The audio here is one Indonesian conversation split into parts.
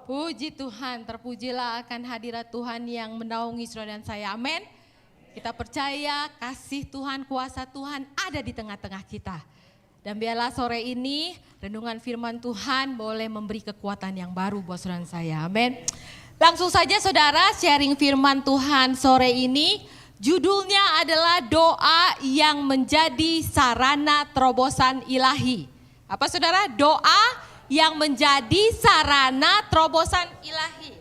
Puji Tuhan, terpujilah akan hadirat Tuhan yang menaungi saudara dan saya. Amin. Kita percaya kasih Tuhan, kuasa Tuhan ada di tengah-tengah kita. Dan biarlah sore ini renungan firman Tuhan boleh memberi kekuatan yang baru buat saudara dan saya. Amin. Langsung saja saudara sharing firman Tuhan sore ini. Judulnya adalah doa yang menjadi sarana terobosan ilahi. Apa saudara? Doa yang menjadi sarana terobosan ilahi.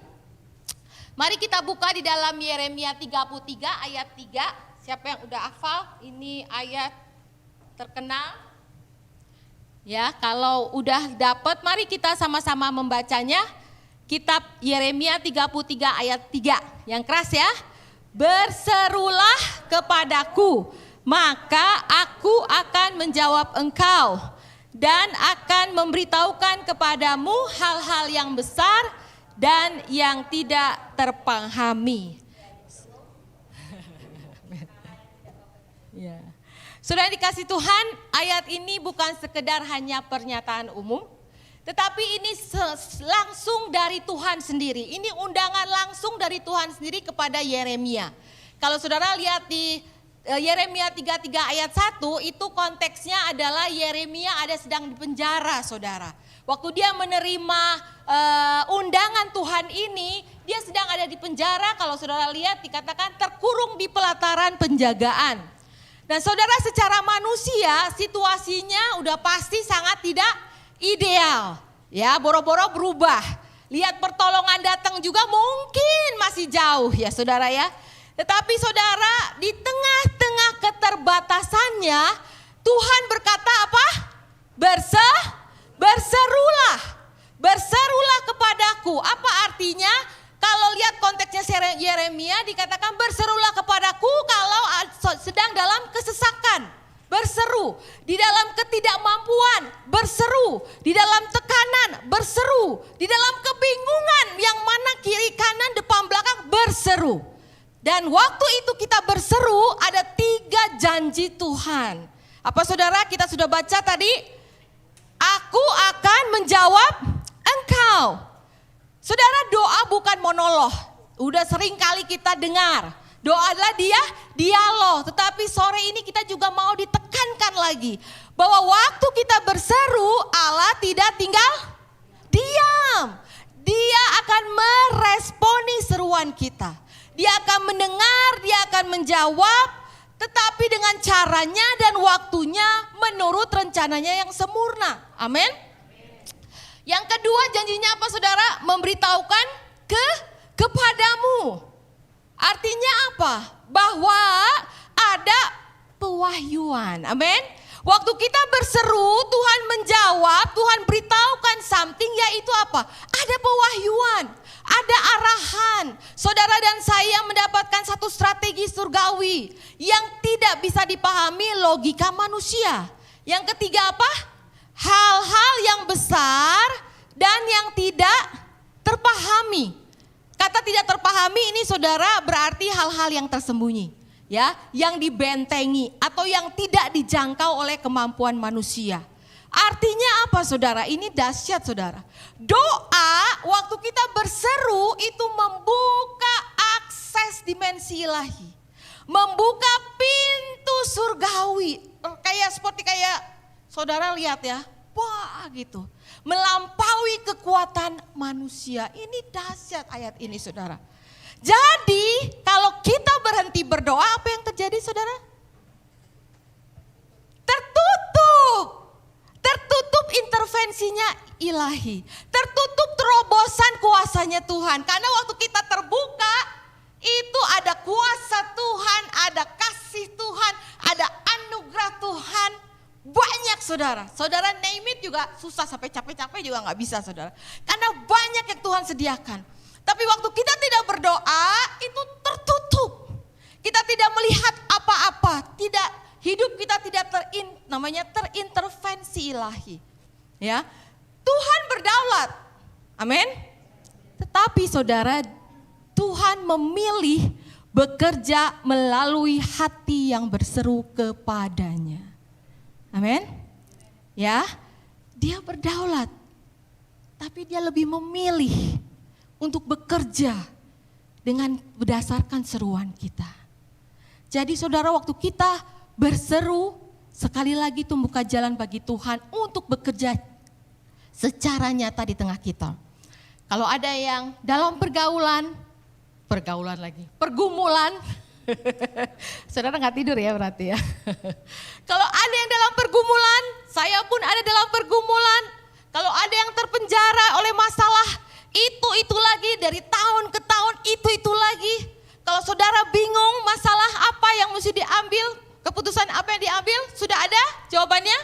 Mari kita buka di dalam Yeremia 33 ayat 3. Siapa yang udah hafal? Ini ayat terkenal. Ya, kalau udah dapat mari kita sama-sama membacanya. Kitab Yeremia 33 ayat 3. Yang keras ya. Berserulah kepadaku, maka aku akan menjawab engkau dan akan memberitahukan kepadamu hal-hal yang besar dan yang tidak terpahami. Ya. Sudah dikasih Tuhan, ayat ini bukan sekedar hanya pernyataan umum, tetapi ini langsung dari Tuhan sendiri. Ini undangan langsung dari Tuhan sendiri kepada Yeremia. Kalau saudara lihat di Yeremia 33 ayat 1 itu konteksnya adalah Yeremia ada sedang di penjara saudara. Waktu dia menerima undangan Tuhan ini, dia sedang ada di penjara. Kalau saudara lihat dikatakan terkurung di pelataran penjagaan. Dan saudara secara manusia situasinya udah pasti sangat tidak ideal. Ya, boro-boro berubah. Lihat pertolongan datang juga mungkin masih jauh ya saudara ya. Tetapi saudara di tengah-tengah keterbatasannya Tuhan berkata apa? Berserulah kepadaku. Apa artinya? Kalau lihat konteksnya Yeremia dikatakan berserulah kepadaku kalau sedang dalam kesesakan. Berseru, di dalam ketidakmampuan, berseru, di dalam tekanan, berseru, di dalam kebingungan yang mana kiri kanan depan belakang berseru. Dan waktu itu kita berseru ada 3 janji Tuhan. Apa saudara kita sudah baca tadi? Aku akan menjawab engkau. Saudara doa bukan monolog. Udah sering kali kita dengar. Doa adalah dialog. Tetapi sore ini kita juga mau ditekankan lagi. Bahwa waktu kita berseru Allah tidak tinggal diam. Dia akan meresponi seruan kita. Dia akan mendengar, dia akan menjawab, tetapi dengan caranya dan waktunya menurut rencananya yang sempurna. Amin. Yang kedua janjinya apa saudara? Memberitahukan kepadamu. Artinya apa? Bahwa ada pewahyuan. Amin. Waktu kita berseru, Tuhan menjawab, Tuhan beritahukan something, yaitu apa? Ada pewahyuan, ada arahan. Saudara dan saya mendapatkan satu strategi surgawi yang tidak bisa dipahami logika manusia. Yang ketiga apa? Hal-hal yang besar dan yang tidak terpahami. Kata tidak terpahami ini saudara berarti hal-hal yang tersembunyi. Ya, yang dibentengi atau yang tidak dijangkau oleh kemampuan manusia. Artinya apa saudara? Ini dahsyat saudara. Doa waktu kita berseru itu membuka akses dimensi ilahi. Membuka pintu surgawi. Seperti saudara lihat ya. Wah gitu. Melampaui kekuatan manusia. Ini dahsyat ayat ini saudara. Jadi kalau kita berhenti berdoa apa yang terjadi saudara? Tertutup intervensinya ilahi. Tertutup terobosan kuasanya Tuhan. Karena waktu kita terbuka itu ada kuasa Tuhan, ada kasih Tuhan, ada anugerah Tuhan. Banyak saudara. Saudara name it juga susah sampai capek-capek juga gak bisa saudara. Karena banyak yang Tuhan sediakan. Tapi waktu kita tidak berdoa itu tertutup. Kita tidak melihat apa-apa. Hidup kita tidak terintervensi ilahi. Ya. Tuhan berdaulat. Amin. Tetapi saudara, Tuhan memilih bekerja melalui hati yang berseru kepadanya. Amin. Ya. Dia berdaulat. Tapi dia lebih memilih untuk bekerja dengan berdasarkan seruan kita. Jadi saudara, waktu kita berseru, sekali lagi itu membuka jalan bagi Tuhan untuk bekerja secara nyata di tengah kita. Kalau ada yang dalam pergumulan, saudara nggak tidur ya berarti ya. Kalau ada yang dalam pergumulan, saya pun ada dalam pergumulan. Kalau ada yang terpenjara oleh masalah itu lagi, dari tahun ke tahun itu lagi. Kalau saudara bingung masalah apa yang mesti diambil, keputusan apa yang diambil, sudah ada jawabannya?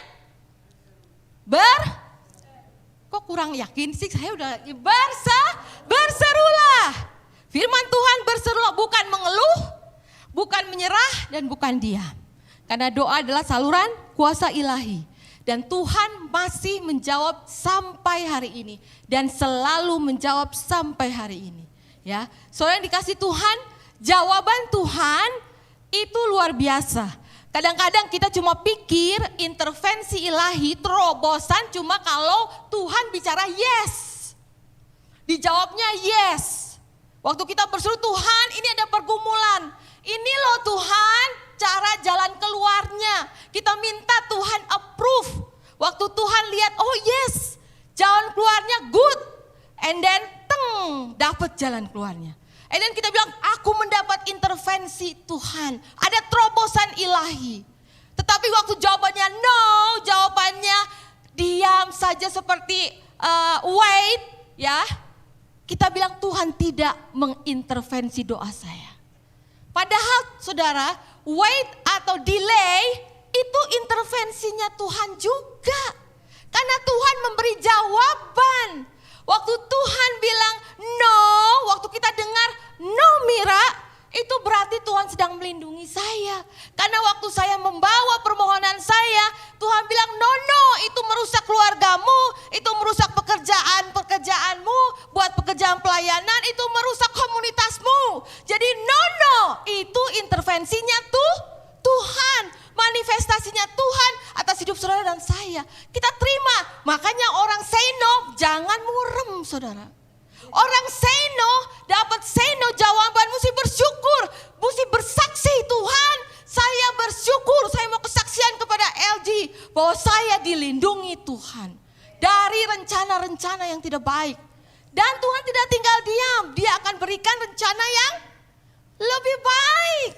Kok kurang yakin sih, saya udah berserulah. Firman Tuhan, berserulah, bukan mengeluh, bukan menyerah, dan bukan diam. Karena doa adalah saluran kuasa ilahi. Dan Tuhan masih menjawab sampai hari ini. Dan selalu menjawab sampai hari ini. Ya, soalnya yang dikasih Tuhan, jawaban Tuhan itu luar biasa. Kadang-kadang kita cuma pikir intervensi ilahi, terobosan cuma kalau Tuhan bicara yes. Dijawabnya yes. Waktu kita berseru, Tuhan ini ada pergumulan. Ini loh Tuhan cara jalan keluarnya. Kita minta Tuhan approve. Waktu Tuhan lihat, oh yes, jalan keluarnya good. And then dapat jalan keluarnya. And then kita bilang, aku mendapat intervensi Tuhan. Ada terobosan ilahi. Tetapi waktu jawabannya no, jawabannya diam saja seperti wait, ya. Kita bilang Tuhan tidak mengintervensi doa saya. Padahal saudara, wait atau delay itu intervensinya Tuhan juga. Karena Tuhan memberi jawaban. Waktu Tuhan bilang no, waktu kita dengar no Mira, itu berarti Tuhan sedang melindungi saya. Karena waktu saya membawa permohonan saya, Tuhan bilang no, itu merusak keluargamu, itu merusak pekerjaanmu, buat pekerjaan pelayanan, itu merusak komunitasmu. Jadi no, itu intervensinya Tuhan, manifestasinya Tuhan atas hidup saudara dan saya. Kita terima, makanya orang say no, jangan murem saudara. Orang say no, dapat say no jawaban, mesti bersyukur, mesti bersaksi, Tuhan saya bersyukur, saya mau kesaksian kepada LG bahwa saya dilindungi Tuhan dari rencana-rencana yang tidak baik. Dan Tuhan tidak tinggal diam, dia akan berikan rencana yang lebih baik.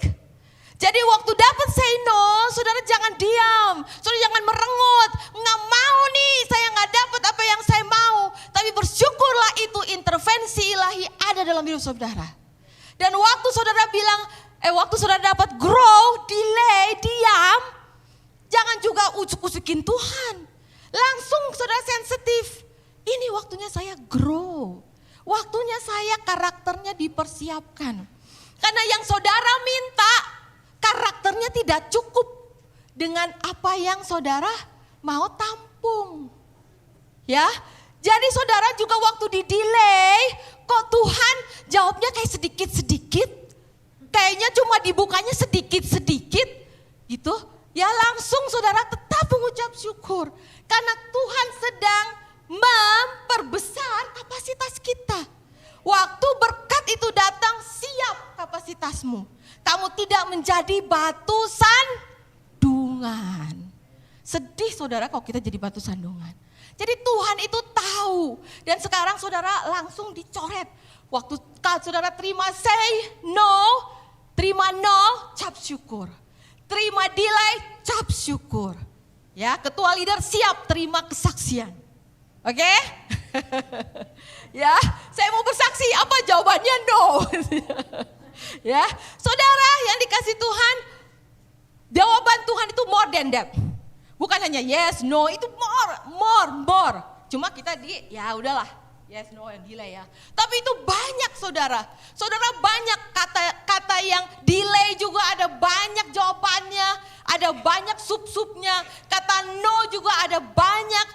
Jadi waktu dapat say no, saudara jangan diam, saudara jangan merengut, nggak mau nih, saya nggak dapat apa yang saya mau. Tapi bersyukurlah itu intervensi ilahi ada dalam hidup saudara. Dan waktu saudara bilang, waktu saudara dapat grow, delay, diam, jangan juga ucuk-ucukin Tuhan. Langsung saudara sensitif, ini waktunya saya grow, waktunya saya karakternya dipersiapkan. Karena yang saudara minta, karakternya tidak cukup dengan apa yang saudara mau tampung. Ya, jadi saudara juga waktu di delay, kok Tuhan jawabnya kayak sedikit-sedikit, kayaknya cuma dibukanya sedikit-sedikit gitu. Ya langsung saudara tetap mengucap syukur, karena Tuhan sedang memperbesar kapasitas kita. Waktu berkat itu datang, siap kapasitasmu. Kamu tidak menjadi batu sandungan. Sedih saudara kalau kita jadi batu sandungan. Jadi Tuhan itu tahu. Dan sekarang saudara langsung dicoret. Waktu saudara terima say no, terima no, cap syukur. Terima delay, cap syukur. Ya, ketua leader siap terima kesaksian. Oke? Ya, saya mau bersaksi, apa jawabannya no. Ya, saudara yang dikasih Tuhan, jawaban Tuhan itu more than that. Bukan hanya yes, no, itu more. Cuma kita ya udahlah, yes, no, and delay ya. Tapi itu banyak saudara. Saudara banyak kata yang delay juga ada banyak jawabannya, ada banyak sub-subnya. Kata no juga ada banyak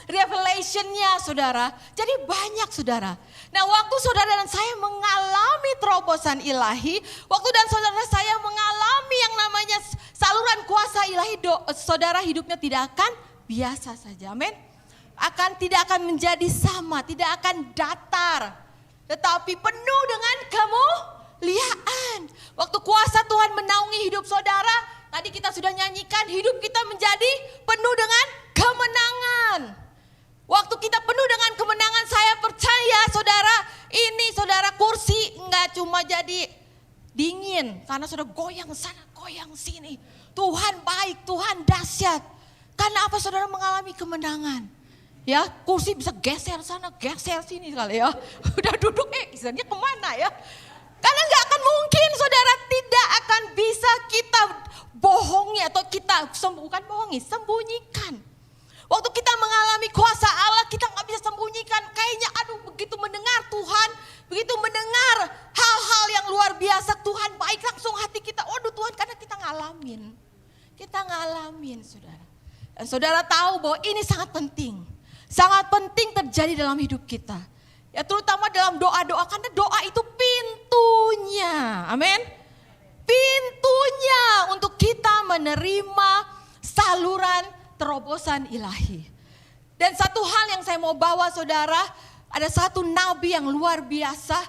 revelationnya saudara. Jadi banyak saudara. Nah waktu saudara dan saya mengalami terobosan ilahi, waktu dan saudara saya mengalami yang namanya saluran kuasa ilahi, saudara hidupnya tidak akan biasa saja, amin. tidak akan menjadi sama, tidak akan datar, tetapi penuh dengan kemuliaan. Waktu kuasa Tuhan menaungi hidup saudara, tadi kita sudah nyanyikan, hidup kita menjadi penuh dengan kemenangan. Waktu kita penuh dengan kemenangan, saya percaya saudara, ini saudara kursi enggak cuma jadi dingin karena sudah goyang sana, goyang sini. Tuhan baik, Tuhan dahsyat. Karena apa saudara mengalami kemenangan? Ya, kursi bisa geser sana, geser sini kali ya. Udah duduk, istilahnya kemana ya? Karena nggak akan mungkin saudara, tidak akan bisa kita bohongi atau kita sembunyikan. Waktu kita mengalami kuasa Allah, kita nggak bisa sembunyikan. Kayaknya begitu mendengar Tuhan, begitu mendengar hal-hal yang luar biasa, Tuhan baik, langsung hati kita, Tuhan, karena kita ngalamin saudara. Dan saudara tahu bahwa ini sangat penting terjadi dalam hidup kita. Ya terutama dalam doa-doa, karena doa itu pintunya, amin. Pintunya untuk kita menerima saluran terobosan ilahi. Dan satu hal yang saya mau bawa saudara, ada satu nabi yang luar biasa,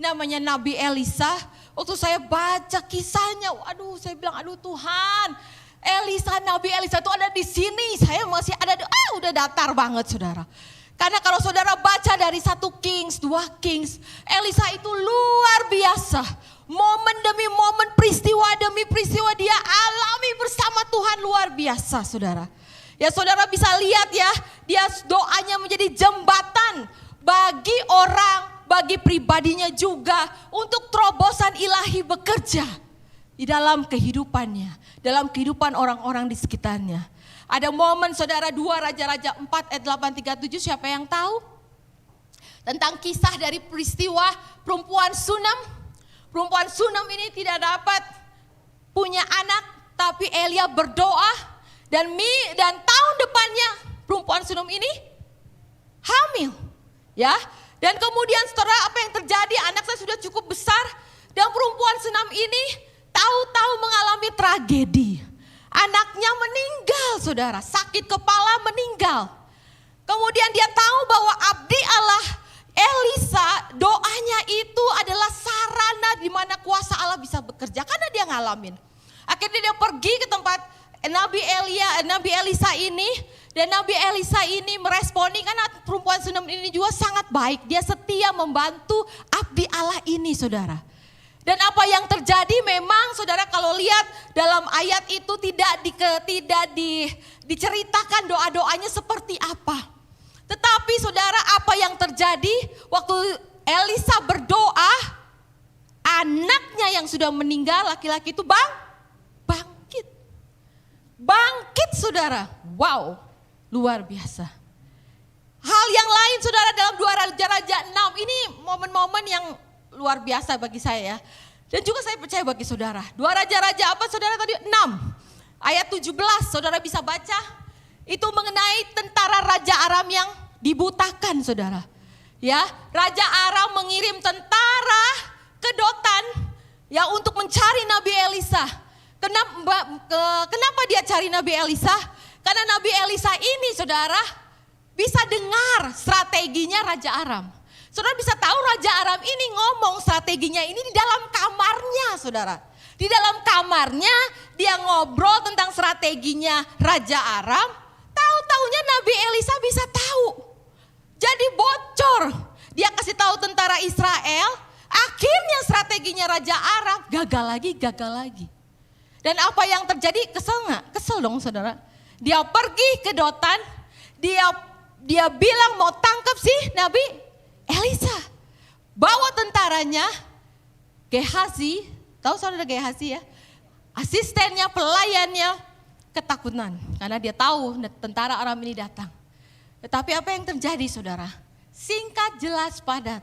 namanya Nabi Elisa. Waktu saya baca kisahnya, saya bilang, Tuhan, Nabi Elisa itu ada di sini, saya masih ada, udah datar banget saudara. Karena kalau saudara baca dari 1 Kings, 2 Kings, Elisa itu luar biasa. Momen demi momen, peristiwa demi peristiwa dia alami bersama Tuhan luar biasa saudara. Ya saudara bisa lihat ya, dia doanya menjadi jembatan bagi orang, bagi pribadinya juga untuk terobosan ilahi bekerja di dalam kehidupannya, dalam kehidupan orang-orang di sekitarnya. Ada momen saudara 2 Raja-Raja 4 ayat 8-37, siapa yang tahu? Tentang kisah dari peristiwa perempuan Sunam. Perempuan Sunam ini tidak dapat punya anak, tapi Elia berdoa dan tahun depannya perempuan Sunam ini hamil. Ya, dan kemudian saudara apa yang terjadi? Anak saya sudah cukup besar dan perempuan Sunam ini tahu-tahu mengalami tragedi. Anaknya meninggal saudara, sakit kepala meninggal. Kemudian dia tahu bahwa abdi Allah Elisa, doanya itu adalah sarana di mana kuasa Allah bisa bekerja karena dia ngalamin. Akhirnya dia pergi ke tempat Nabi Elisa ini, dan Nabi Elisa ini meresponi karena perempuan Sunam ini juga sangat baik. Dia setia membantu abdi Allah ini saudara. Dan apa yang terjadi memang saudara kalau lihat dalam ayat itu tidak diceritakan doa-doanya seperti apa. Tetapi saudara apa yang terjadi waktu Elisa berdoa, anaknya yang sudah meninggal laki-laki itu bangkit. Bangkit saudara, wow luar biasa. Hal yang lain saudara dalam 2 Raja-Raja 6 ini momen-momen yang luar biasa bagi saya ya. Dan juga saya percaya bagi saudara. 2 Raja-Raja apa saudara tadi? 6 ayat 17 saudara bisa baca. Itu mengenai tentara Raja Aram yang dibutakan saudara. Ya, Raja Aram mengirim tentara ke Dotan ya untuk mencari Nabi Elisa. Kenapa dia cari Nabi Elisa? Karena Nabi Elisa ini saudara bisa dengar strateginya Raja Aram. Saudara bisa tahu Raja Aram ini ngomong strateginya ini di dalam kamarnya saudara. Di dalam kamarnya dia ngobrol tentang strateginya Raja Aram. Tahu-taunya Nabi Elisa bisa tahu. Jadi bocor. Dia kasih tahu tentara Israel. Akhirnya strateginya Raja Aram gagal lagi. Dan apa yang terjadi? Kesel gak? Kesel dong saudara. Dia pergi ke Dotan. Dia bilang mau tangkap si Nabi Elisa. Bawa tentaranya, Gehazi, tahu saudara Gehazi ya? Asistennya, pelayannya ketakutan. Karena dia tahu tentara Aram ini datang. Tetapi apa yang terjadi saudara? Singkat, jelas, padat.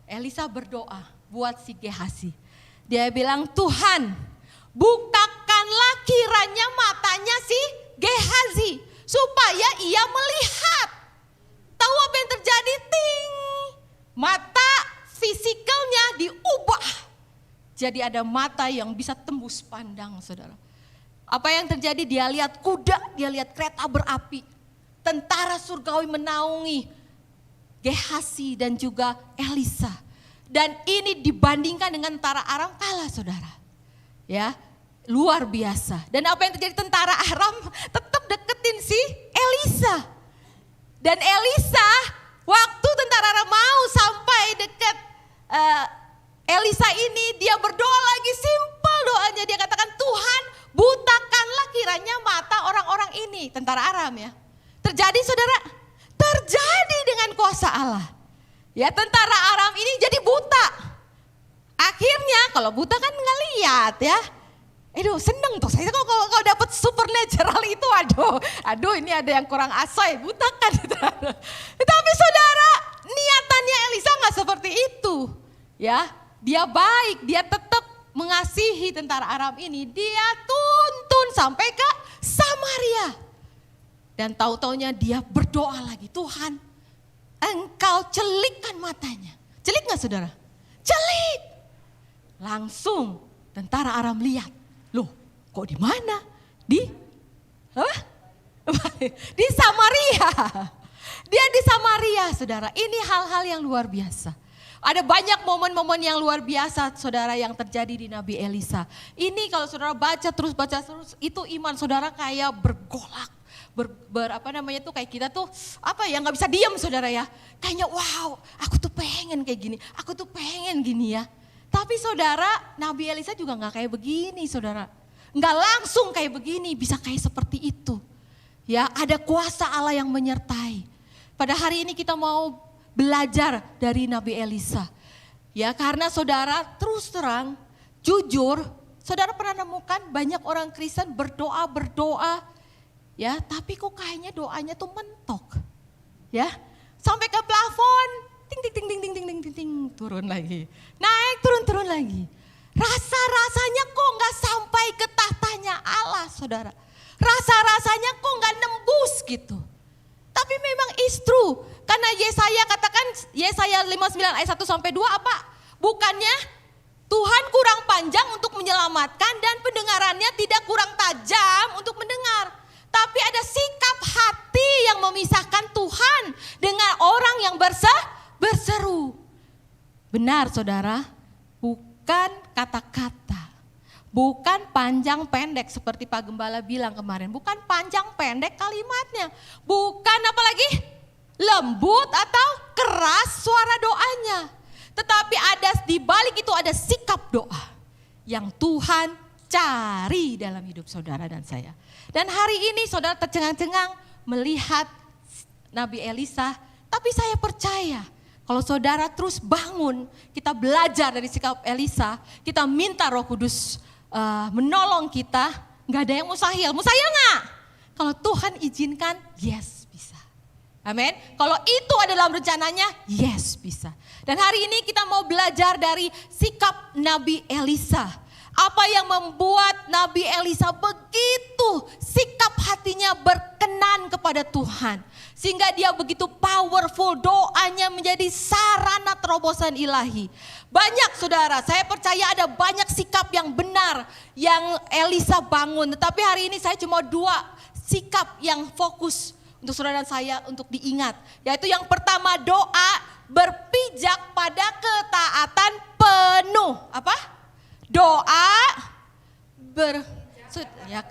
Elisa berdoa buat si Gehazi. Dia bilang, Tuhan bukakanlah kiranya matanya si Gehazi. Supaya ia melihat. Tahu apa yang terjadi? Ting. Mata fisikalnya diubah. Jadi ada mata yang bisa tembus pandang saudara. Apa yang terjadi? Dia lihat kuda, dia lihat kereta berapi. tentara surgawi menaungi Gehasi dan juga Elisa. Dan ini dibandingkan dengan tentara Aram kalah saudara. Ya, luar biasa. Dan apa yang terjadi, tentara Aram tetap deketin si Elisa. Dan Elisa, waktu tentara Aram mau sampai dekat Elisa ini, dia berdoa lagi, simpel doanya. Dia katakan, Tuhan butakanlah kiranya mata orang-orang ini, tentara Aram ya. Terjadi saudara, terjadi dengan kuasa Allah. Ya, tentara Aram ini jadi buta. Akhirnya kalau buta kan nggak lihat ya. Aduh seneng tuh saya kalau dapat supernatural itu, aduh ini ada yang kurang asoy, butakan. Tapi saudara, niatannya Elisa nggak seperti itu. Ya, dia baik, dia tetap mengasihi tentara Aram ini. Dia tuntun sampai ke Samaria. Dan tahu-taunya dia berdoa lagi, Tuhan, Engkau celikkan matanya. Celik gak saudara? Celik. Langsung tentara Aram lihat, loh kok di mana? Di Samaria. Dia di Samaria saudara. Ini hal-hal yang luar biasa. Ada banyak momen-momen yang luar biasa saudara yang terjadi di Nabi Elisa. Ini kalau saudara baca terus, itu iman saudara kayak bergolak. Kayak kita tuh nggak bisa diam saudara ya. Kayaknya wow, aku tuh pengen kayak gini, aku tuh pengen gini ya. Tapi saudara, Nabi Elisa juga nggak kayak begini saudara. Nggak langsung kayak begini, bisa kayak seperti itu. Ya, ada kuasa Allah yang menyertai. Pada hari ini kita mau belajar dari Nabi Elisa. Ya, karena saudara terus terang, jujur, saudara pernah nemukan banyak orang Kristen berdoa. Ya, tapi kok kayaknya doanya tuh mentok. Ya, sampai ke plafon, ting, turun lagi. Naik, turun lagi. Rasanya kok nggak sampai ke tahtanya Allah, saudara. Rasanya kok nggak nembus gitu. Tapi memang is true. Karena Yesaya katakan, Yesaya 59 ayat 1 sampai 2 apa? Bukannya Tuhan kurang panjang untuk menyelamatkan dan pendengarannya tidak kurang tajam untuk mendengar. Tapi ada sikap hati yang memisahkan Tuhan dengan orang yang berseru. Benar saudara, bukan kata-kata, bukan panjang pendek seperti Pak Gembala bilang kemarin. Bukan panjang pendek kalimatnya, bukan apalagi lembut atau keras suara doanya. Tetapi ada di balik itu ada sikap doa yang Tuhan cari dalam hidup saudara dan saya. Dan hari ini saudara tercengang-cengang melihat Nabi Elisa, tapi saya percaya kalau saudara terus bangun, kita belajar dari sikap Elisa, kita minta Roh Kudus menolong kita, gak ada yang mustahil. Mustahil gak? Kalau Tuhan izinkan, yes bisa. Amin. Kalau itu ada dalam rencananya, yes bisa. Dan hari ini kita mau belajar dari sikap Nabi Elisa. Apa yang membuat Nabi Elisa begitu sikap hatinya berkenan kepada Tuhan. Sehingga dia begitu powerful, doanya menjadi sarana terobosan ilahi. Banyak saudara, saya percaya ada banyak sikap yang benar yang Elisa bangun. Tetapi hari ini saya cuma 2 sikap yang fokus untuk saudara dan saya untuk diingat. Yaitu yang pertama, doa berpijak pada ketaatan penuh. Apa? Doa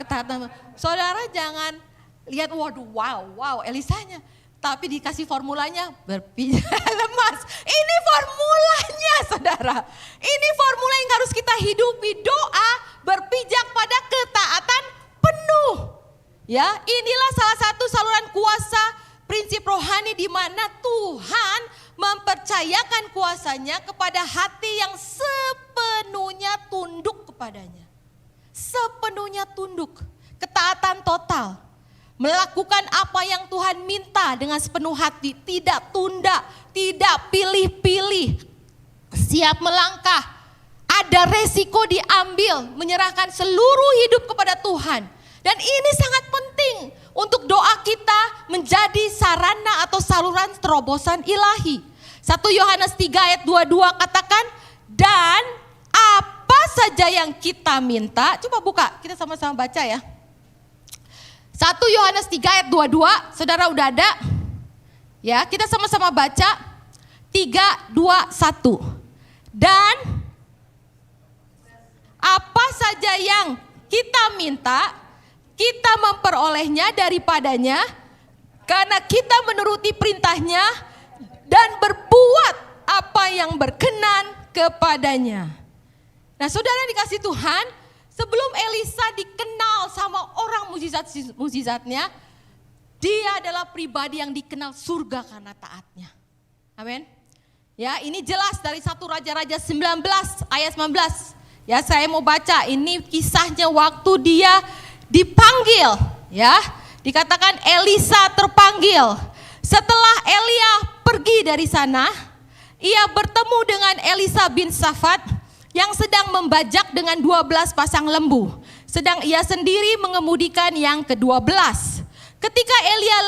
ketaatan. Saudara jangan lihat waduh wow Elisanya. Tapi dikasih formulanya berpijak lemas. Ini formulanya saudara. Ini formula yang harus kita hidupi. Doa berpijak pada ketaatan penuh. Ya, inilah salah satu saluran kuasa prinsip rohani di mana Tuhan mempercayakan kuasanya kepada hati yang sepenuhnya tunduk kepadanya. Sepenuhnya tunduk, ketaatan total. Melakukan apa yang Tuhan minta dengan sepenuh hati, tidak tunda, tidak pilih-pilih. Siap melangkah, ada resiko diambil, menyerahkan seluruh hidup kepada Tuhan. Dan ini sangat penting untuk doa kita menjadi sarana atau saluran terobosan ilahi. 1 Yohanes 3 ayat 22 katakan, dan apa saja yang kita minta, coba buka, kita sama-sama baca ya. 1 Yohanes 3 ayat 22, saudara udah ada? Ya, kita sama-sama baca. 3, 2, 1. Dan apa saja yang kita minta, kita memperolehnya daripadanya, karena kita menuruti perintahnya dan berbuat apa yang berkenan kepadanya. Nah, saudara dikasih Tuhan, sebelum Elisa dikenal sama orang mukjizatnya, dia adalah pribadi yang dikenal surga karena taatnya. Amin. Ya, ini jelas dari 1 Raja-Raja 19 ayat 19. Ya, saya mau baca ini kisahnya waktu dia dipanggil, ya. Dikatakan Elisa terpanggil. Setelah Elia pergi dari sana, ia bertemu dengan Elisa bin Safat yang sedang membajak dengan 12 pasang lembu, sedang ia sendiri mengemudikan yang ke-12. Ketika Elia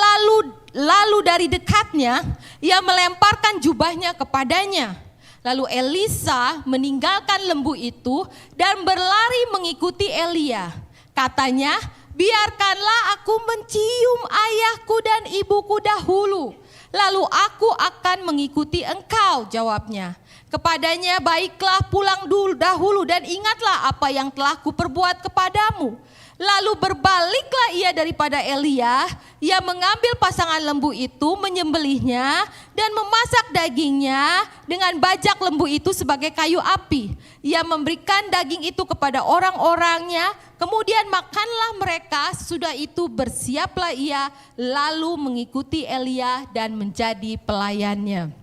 lalu dari dekatnya, ia melemparkan jubahnya kepadanya. Lalu Elisa meninggalkan lembu itu dan berlari mengikuti Elia. Katanya, biarkanlah aku mencium ayahku dan ibuku dahulu, lalu aku akan mengikuti engkau, jawabnya. Kepadanya, baiklah, pulang dahulu dan ingatlah apa yang telah kuperbuat kepadamu. Lalu berbaliklah ia daripada Elia, ia mengambil pasangan lembu itu, menyembelihnya dan memasak dagingnya dengan bajak lembu itu sebagai kayu api. Ia memberikan daging itu kepada orang-orangnya, kemudian makanlah mereka. Sesudah itu bersiaplah ia lalu mengikuti Elia dan menjadi pelayannya.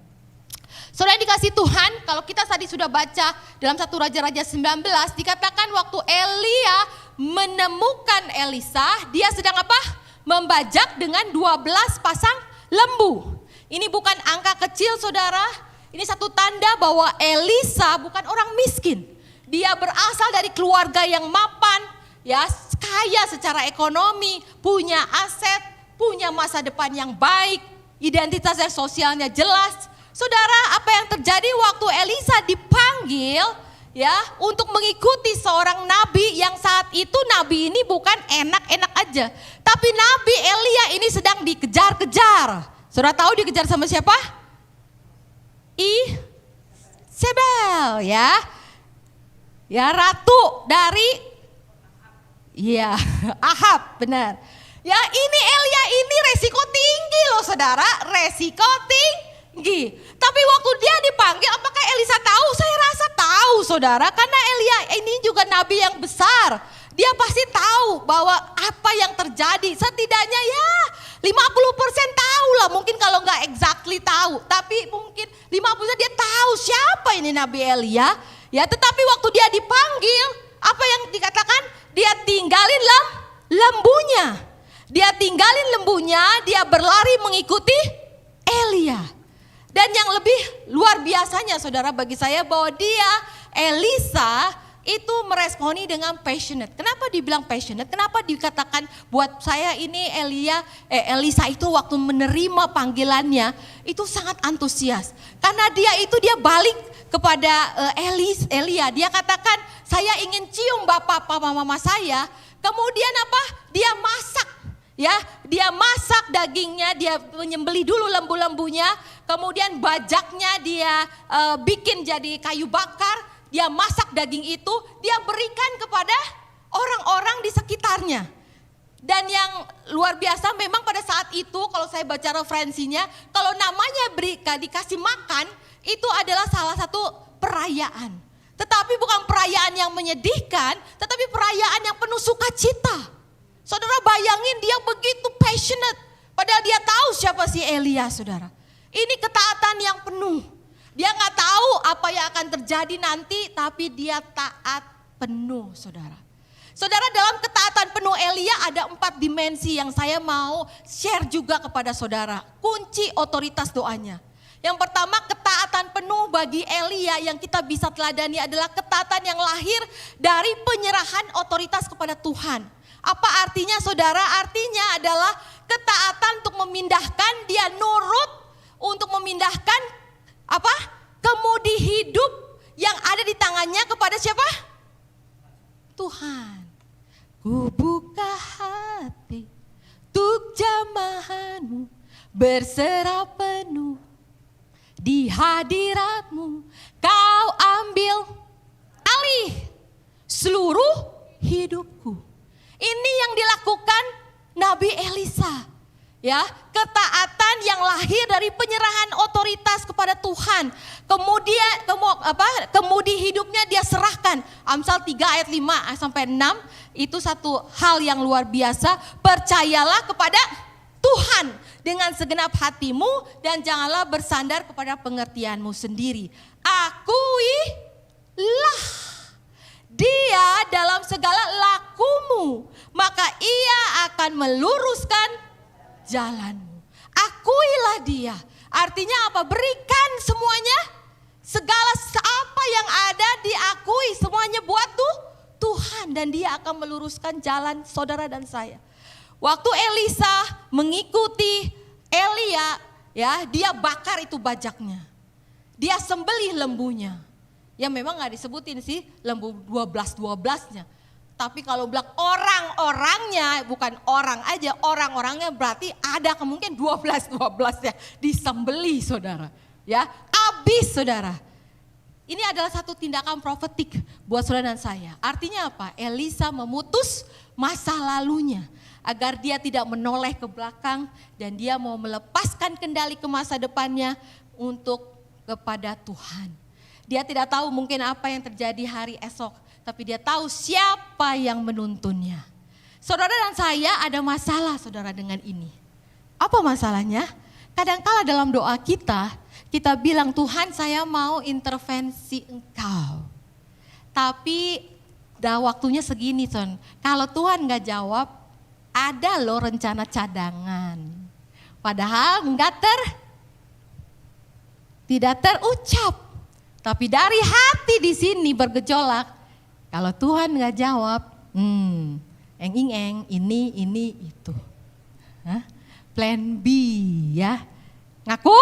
Saudara dikasih Tuhan, kalau kita tadi sudah baca dalam 1 Raja-Raja 19, dikatakan waktu Elia menemukan Elisa, dia sedang apa? Membajak dengan 12 pasang lembu. Ini bukan angka kecil, saudara. Ini satu tanda bahwa Elisa bukan orang miskin. Dia berasal dari keluarga yang mapan, ya, kaya secara ekonomi, punya aset, punya masa depan yang baik, identitasnya sosialnya jelas. Saudara, apa yang terjadi waktu Elisa dipanggil, ya, untuk mengikuti seorang nabi yang saat itu nabi ini bukan enak-enak aja, tapi Nabi Elia ini sedang dikejar-kejar. Saudara tahu dikejar sama siapa? Isabel, ya. Ya, ratu dari Ahab, benar. Ya, ini Elia ini resiko tinggi loh, saudara, resiko tinggi. Tapi waktu dia dipanggil, apakah Elisa tahu? Saya rasa tahu, saudara, karena Elia ini juga nabi yang besar. Dia pasti tahu bahwa apa yang terjadi, setidaknya ya 50% tahu lah, mungkin kalau nggak exactly tahu, tapi mungkin 50% dia tahu siapa ini Nabi Elia. Ya, tetapi waktu dia dipanggil, apa yang dikatakan? Dia tinggalin lembunya. Dia tinggalin lembunya, dia berlari mengikuti Elia. Dan yang lebih luar biasanya, saudara, bagi saya bahwa Elisa itu meresponi dengan passionate. Kenapa dibilang passionate? Kenapa dikatakan buat saya ini Elisa itu waktu menerima panggilannya itu sangat antusias. Karena dia balik kepada Elia. Dia katakan, saya ingin cium bapak mama saya. Kemudian apa? Dia masak. Ya, dia masak dagingnya, dia menyembelih dulu lembu-lembunya, kemudian bajaknya dia bikin jadi kayu bakar, dia masak daging itu, dia berikan kepada orang-orang di sekitarnya. Dan yang luar biasa memang pada saat itu kalau saya baca referensinya, kalau namanya dikasih makan, itu adalah salah satu perayaan. Tetapi bukan perayaan yang menyedihkan, tetapi perayaan yang penuh sukacita. Saudara bayangin dia begitu passionate, padahal dia tahu siapa si Elia, saudara. Ini ketaatan yang penuh. Dia gak tahu apa yang akan terjadi nanti, tapi dia taat penuh, saudara. Saudara, dalam ketaatan penuh Elia ada 4 dimensi yang saya mau share juga kepada saudara. Kunci otoritas doanya. Yang pertama, ketaatan penuh bagi Elia yang kita bisa teladani adalah ketaatan yang lahir dari penyerahan otoritas kepada Tuhan. Apa artinya, saudara? Artinya adalah ketaatan untuk memindahkan, dia nurut untuk memindahkan apa? Kemudi hidup yang ada di tangannya kepada siapa? Tuhan. Ku buka hati Untuk jamahanmu berserah penuh di hadiratmu, kau ambil alih seluruh hidupku. Ini yang dilakukan Nabi Elisa. Ya, ketaatan yang lahir dari penyerahan otoritas kepada Tuhan. Kemudian kemudi hidupnya dia serahkan. Amsal 3 ayat 5 sampai 6 itu satu hal yang luar biasa. Percayalah kepada Tuhan dengan segenap hatimu dan janganlah bersandar kepada pengertianmu sendiri. Akuilah Dia dalam segala lakumu, maka Ia akan meluruskan jalanmu. Akuilah Dia. Artinya apa? Berikan semuanya, segala apa yang ada diakui, semuanya buat Tuhan dan Dia akan meluruskan jalan saudara dan saya. Waktu Elisa mengikuti Elia, ya, dia bakar itu bajaknya. Dia sembelih lembunya. Ya memang gak disebutin sih lembu 12-12-nya. Tapi kalau bilang orang-orangnya, bukan orang aja, orang-orangnya berarti ada kemungkinan 12-12-nya disembelih saudara. Ya, habis saudara. Ini adalah satu tindakan profetik buat saudara dan saya. Artinya apa? Elisa memutus masa lalunya agar dia tidak menoleh ke belakang dan dia mau melepaskan kendali ke masa depannya untuk kepada Tuhan. Dia tidak tahu mungkin apa yang terjadi hari esok, tapi dia tahu siapa yang menuntunnya. Saudara dan saya ada masalah saudara dengan ini. Apa masalahnya? Kadangkala dalam doa kita bilang Tuhan saya mau intervensi Engkau. Tapi dah waktunya segini Son, kalau Tuhan gak jawab, ada loh rencana cadangan. Padahal tidak terucap. Tapi dari hati di sini bergejolak. Kalau Tuhan nggak jawab, ini itu. Hah? Plan B ya. Ngaku?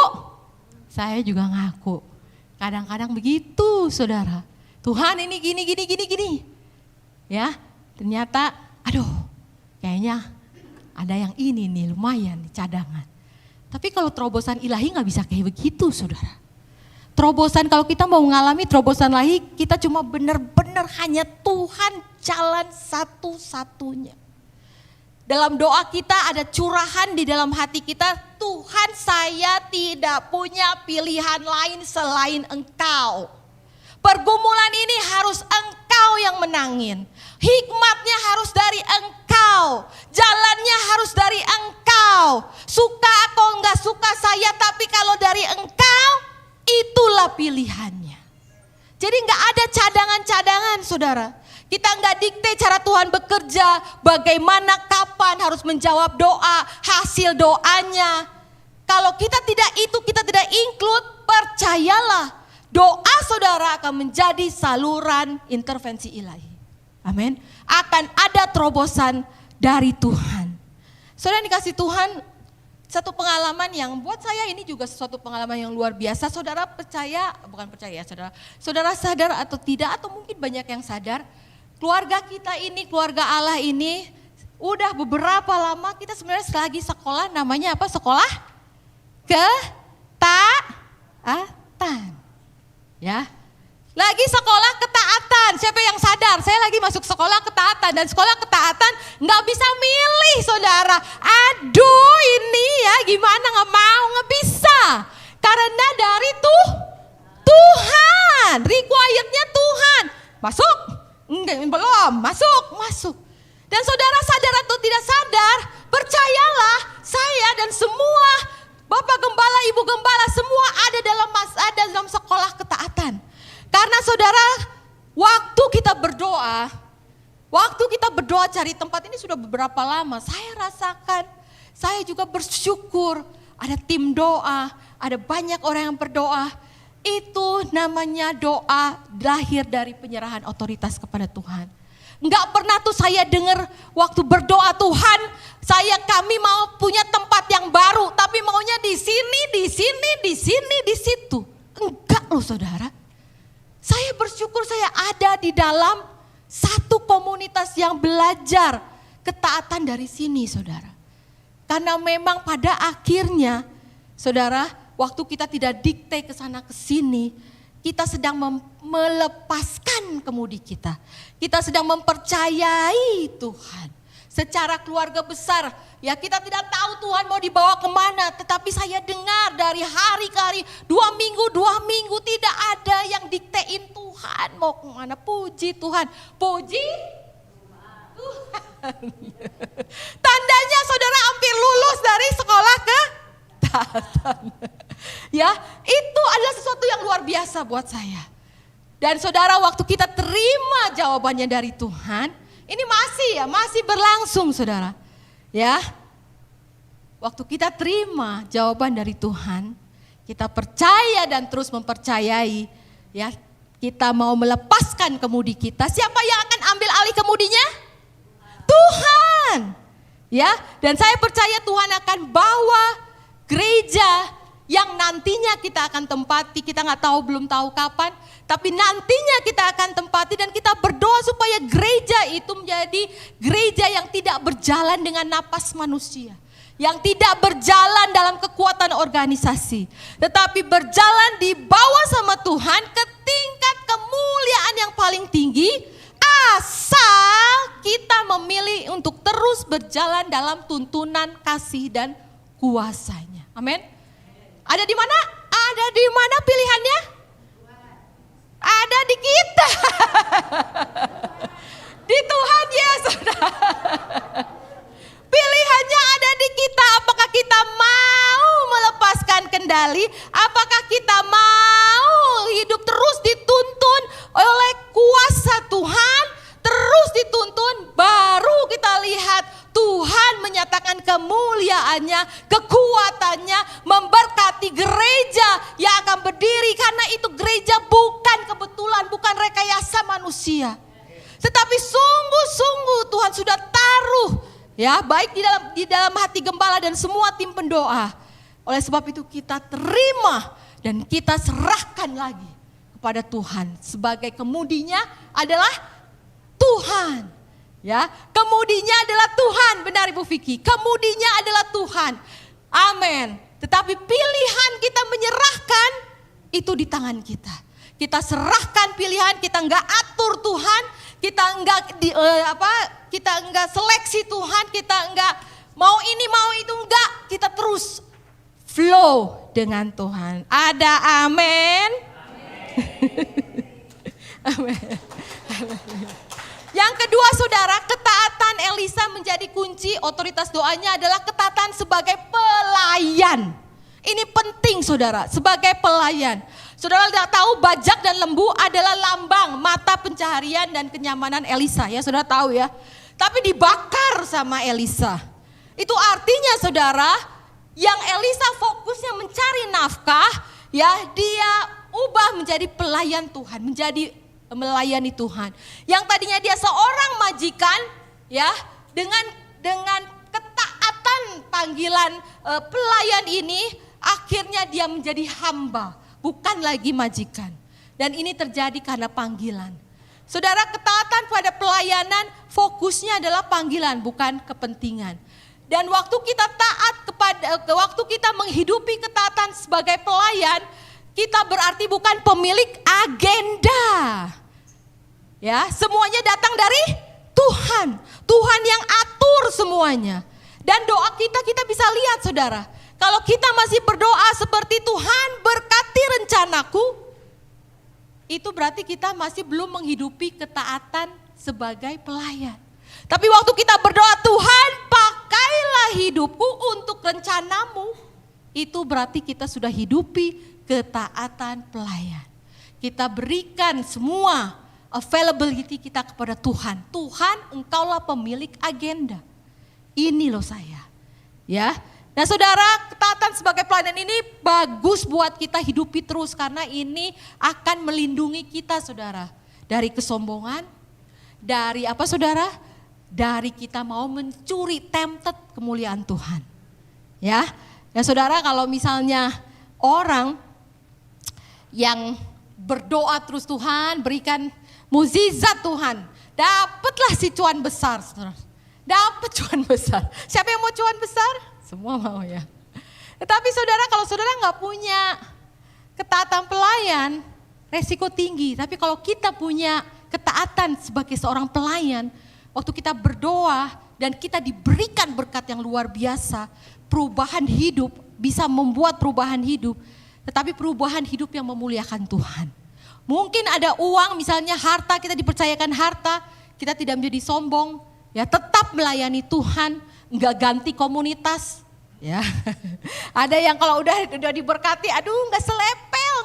Saya juga ngaku. Kadang-kadang begitu saudara. Tuhan ini gini. Ya, ternyata aduh kayaknya ada yang ini nih lumayan cadangan. Tapi kalau terobosan ilahi nggak bisa kayak begitu saudara. Terobosan kalau kita mau mengalami terobosan ilahi kita cuma benar-benar hanya Tuhan jalan satu-satunya. Dalam doa kita ada curahan di dalam hati kita, Tuhan saya tidak punya pilihan lain selain Engkau. Pergumulan ini harus Engkau yang menangin. Hikmatnya harus dari Engkau. Jalannya harus dari Engkau. Suka atau enggak suka saya, tapi kalau dari Engkau, itulah pilihannya. Jadi enggak ada cadangan-cadangan saudara. Kita enggak dikte cara Tuhan bekerja, bagaimana, kapan harus menjawab doa, hasil doanya. Kalau kita tidak include, percayalah doa saudara akan menjadi saluran intervensi ilahi. Amin. Akan ada terobosan dari Tuhan. Saudara dikasih Tuhan, satu pengalaman yang buat saya ini juga sesuatu pengalaman yang luar biasa. Saudara saudara sadar atau tidak, atau mungkin banyak yang sadar, keluarga kita ini, keluarga Allah ini, udah beberapa lama kita sebenarnya lagi sekolah, namanya apa? Sekolah ketaatan. Ya. Lagi sekolah ketaatan, siapa yang sadar? Saya lagi masuk sekolah ketaatan dan sekolah ketaatan nggak bisa milih saudara. Aduh ini ya gimana nggak bisa. Karena dari Tuhan, requirednya Tuhan. Masuk? Enggak, belum, masuk. Dan saudara sadar atau tidak sadar, percayalah saya dan semua Bapak Gembala, Ibu Gembala semua ada dalam sekolah ketaatan. Karena saudara, waktu kita berdoa cari tempat ini sudah beberapa lama, saya rasakan, saya juga bersyukur ada tim doa, ada banyak orang yang berdoa. Itu namanya doa lahir dari penyerahan otoritas kepada Tuhan. Enggak pernah tuh saya dengar waktu berdoa Tuhan, kami mau punya tempat yang baru, tapi maunya di sini, di situ. Enggak loh saudara. Saya bersyukur saya ada di dalam satu komunitas yang belajar ketaatan dari sini saudara. Karena memang pada akhirnya, saudara, waktu kita tidak dikte ke sana ke sini, kita sedang melepaskan kemudi kita. Kita sedang mempercayai Tuhan. Secara keluarga besar, ya kita tidak tahu Tuhan mau dibawa kemana. Tetapi saya dengar dari hari ke hari, 2 minggu tidak ada yang diktein Tuhan mau kemana. Puji Tuhan, puji Tuhan. Tandanya saudara hampir lulus dari sekolah ke tatan. Ya, itu adalah sesuatu yang luar biasa buat saya. Dan saudara, waktu kita terima jawabannya dari Tuhan, ini masih berlangsung saudara. Ya, waktu kita terima jawaban dari Tuhan, kita percaya dan terus mempercayai, ya, kita mau melepaskan kemudi kita. Siapa yang akan ambil alih kemudinya? Tuhan. Ya, dan saya percaya Tuhan akan bawa gereja yang nantinya kita akan tempati. Kita belum tahu kapan, tapi nantinya kita akan tempati, dan kita berdoa supaya gereja itu menjadi gereja yang tidak berjalan dengan napas manusia, yang tidak berjalan dalam kekuatan organisasi, tetapi berjalan di bawah sama Tuhan ke tingkat kemuliaan yang paling tinggi, asal kita memilih untuk terus berjalan dalam tuntunan kasih dan kuasanya. Amin. Ada di mana? Ada di mana pilihannya? Ada di kita. Di Tuhan Yesus. Pilihannya ada di kita. Apakah kita mau melepaskan kendali? Apakah kita mau hidup terus dituntun oleh kuasa Tuhan? Terus dituntun, baru kita lihat Tuhan menyatakan kemuliaannya, kekuatannya, memberkati gereja yang akan berdiri. Karena itu gereja bukan kebetulan, bukan rekayasa manusia. Tetapi sungguh-sungguh Tuhan sudah taruh, ya, baik di dalam hati gembala dan semua tim pendoa. Oleh sebab itu kita terima dan kita serahkan lagi kepada Tuhan. Sebagai kemudinya adalah Tuhan, ya, kemudinya adalah Tuhan, benar Ibu Vicky, kemudinya adalah Tuhan, amin. Tetapi pilihan kita menyerahkan itu di tangan kita. Kita serahkan pilihan, kita enggak atur Tuhan, kita enggak seleksi Tuhan, kita enggak mau ini mau itu, enggak, kita terus flow dengan Tuhan. Ada amin. Amin. Yang kedua saudara, ketaatan Elisa menjadi kunci. Otoritas doanya adalah ketaatan sebagai pelayan. Ini penting saudara, sebagai pelayan. Saudara tidak tahu bajak dan lembu adalah lambang mata pencaharian dan kenyamanan Elisa, ya saudara tahu ya. Tapi dibakar sama Elisa. Itu artinya saudara, yang Elisa fokusnya mencari nafkah, ya dia ubah menjadi pelayan Tuhan, menjadi melayani Tuhan. Yang tadinya dia seorang majikan, ya, dengan ketaatan panggilan pelayan ini, akhirnya dia menjadi hamba, bukan lagi majikan. Dan ini terjadi karena panggilan. Saudara, ketaatan pada pelayanan fokusnya adalah panggilan, bukan kepentingan. Dan waktu kita taat waktu kita menghidupi ketaatan sebagai pelayan, kita berarti bukan pemilik agenda. Ya, semuanya datang dari Tuhan. Tuhan yang atur semuanya. Dan doa kita bisa lihat saudara. Kalau kita masih berdoa seperti Tuhan berkati rencanaku, itu berarti kita masih belum menghidupi ketaatan sebagai pelayan. Tapi waktu kita berdoa, Tuhan pakailah hidupku untuk rencanamu, itu berarti kita sudah hidupi ketaatan pelayan. Kita berikan semua availability kita kepada Tuhan. Tuhan, engkaulah pemilik agenda. Ini loh saya. Ya. Nah saudara, ketaatan sebagai pelayan ini bagus buat kita hidupi terus. Karena ini akan melindungi kita saudara. Dari kesombongan. Dari apa saudara? Dari kita mau mencuri tempted kemuliaan Tuhan. Ya. Ya saudara, kalau misalnya orang yang berdoa terus, Tuhan berikan mukjizat Tuhan, dapatlah si cuan besar, saudara. Dapat cuan besar. Siapa yang mau cuan besar? Semua mau ya. Tetapi saudara, kalau saudara nggak punya ketaatan pelayan, resiko tinggi. Tapi kalau kita punya ketaatan sebagai seorang pelayan, waktu kita berdoa dan kita diberikan berkat yang luar biasa, perubahan hidup, bisa membuat perubahan hidup, tetapi perubahan hidup yang memuliakan Tuhan. Mungkin ada uang, misalnya harta, kita dipercayakan harta, kita tidak menjadi sombong, ya tetap melayani Tuhan, enggak ganti komunitas, ya. Ada yang kalau udah diberkati, aduh enggak selepel,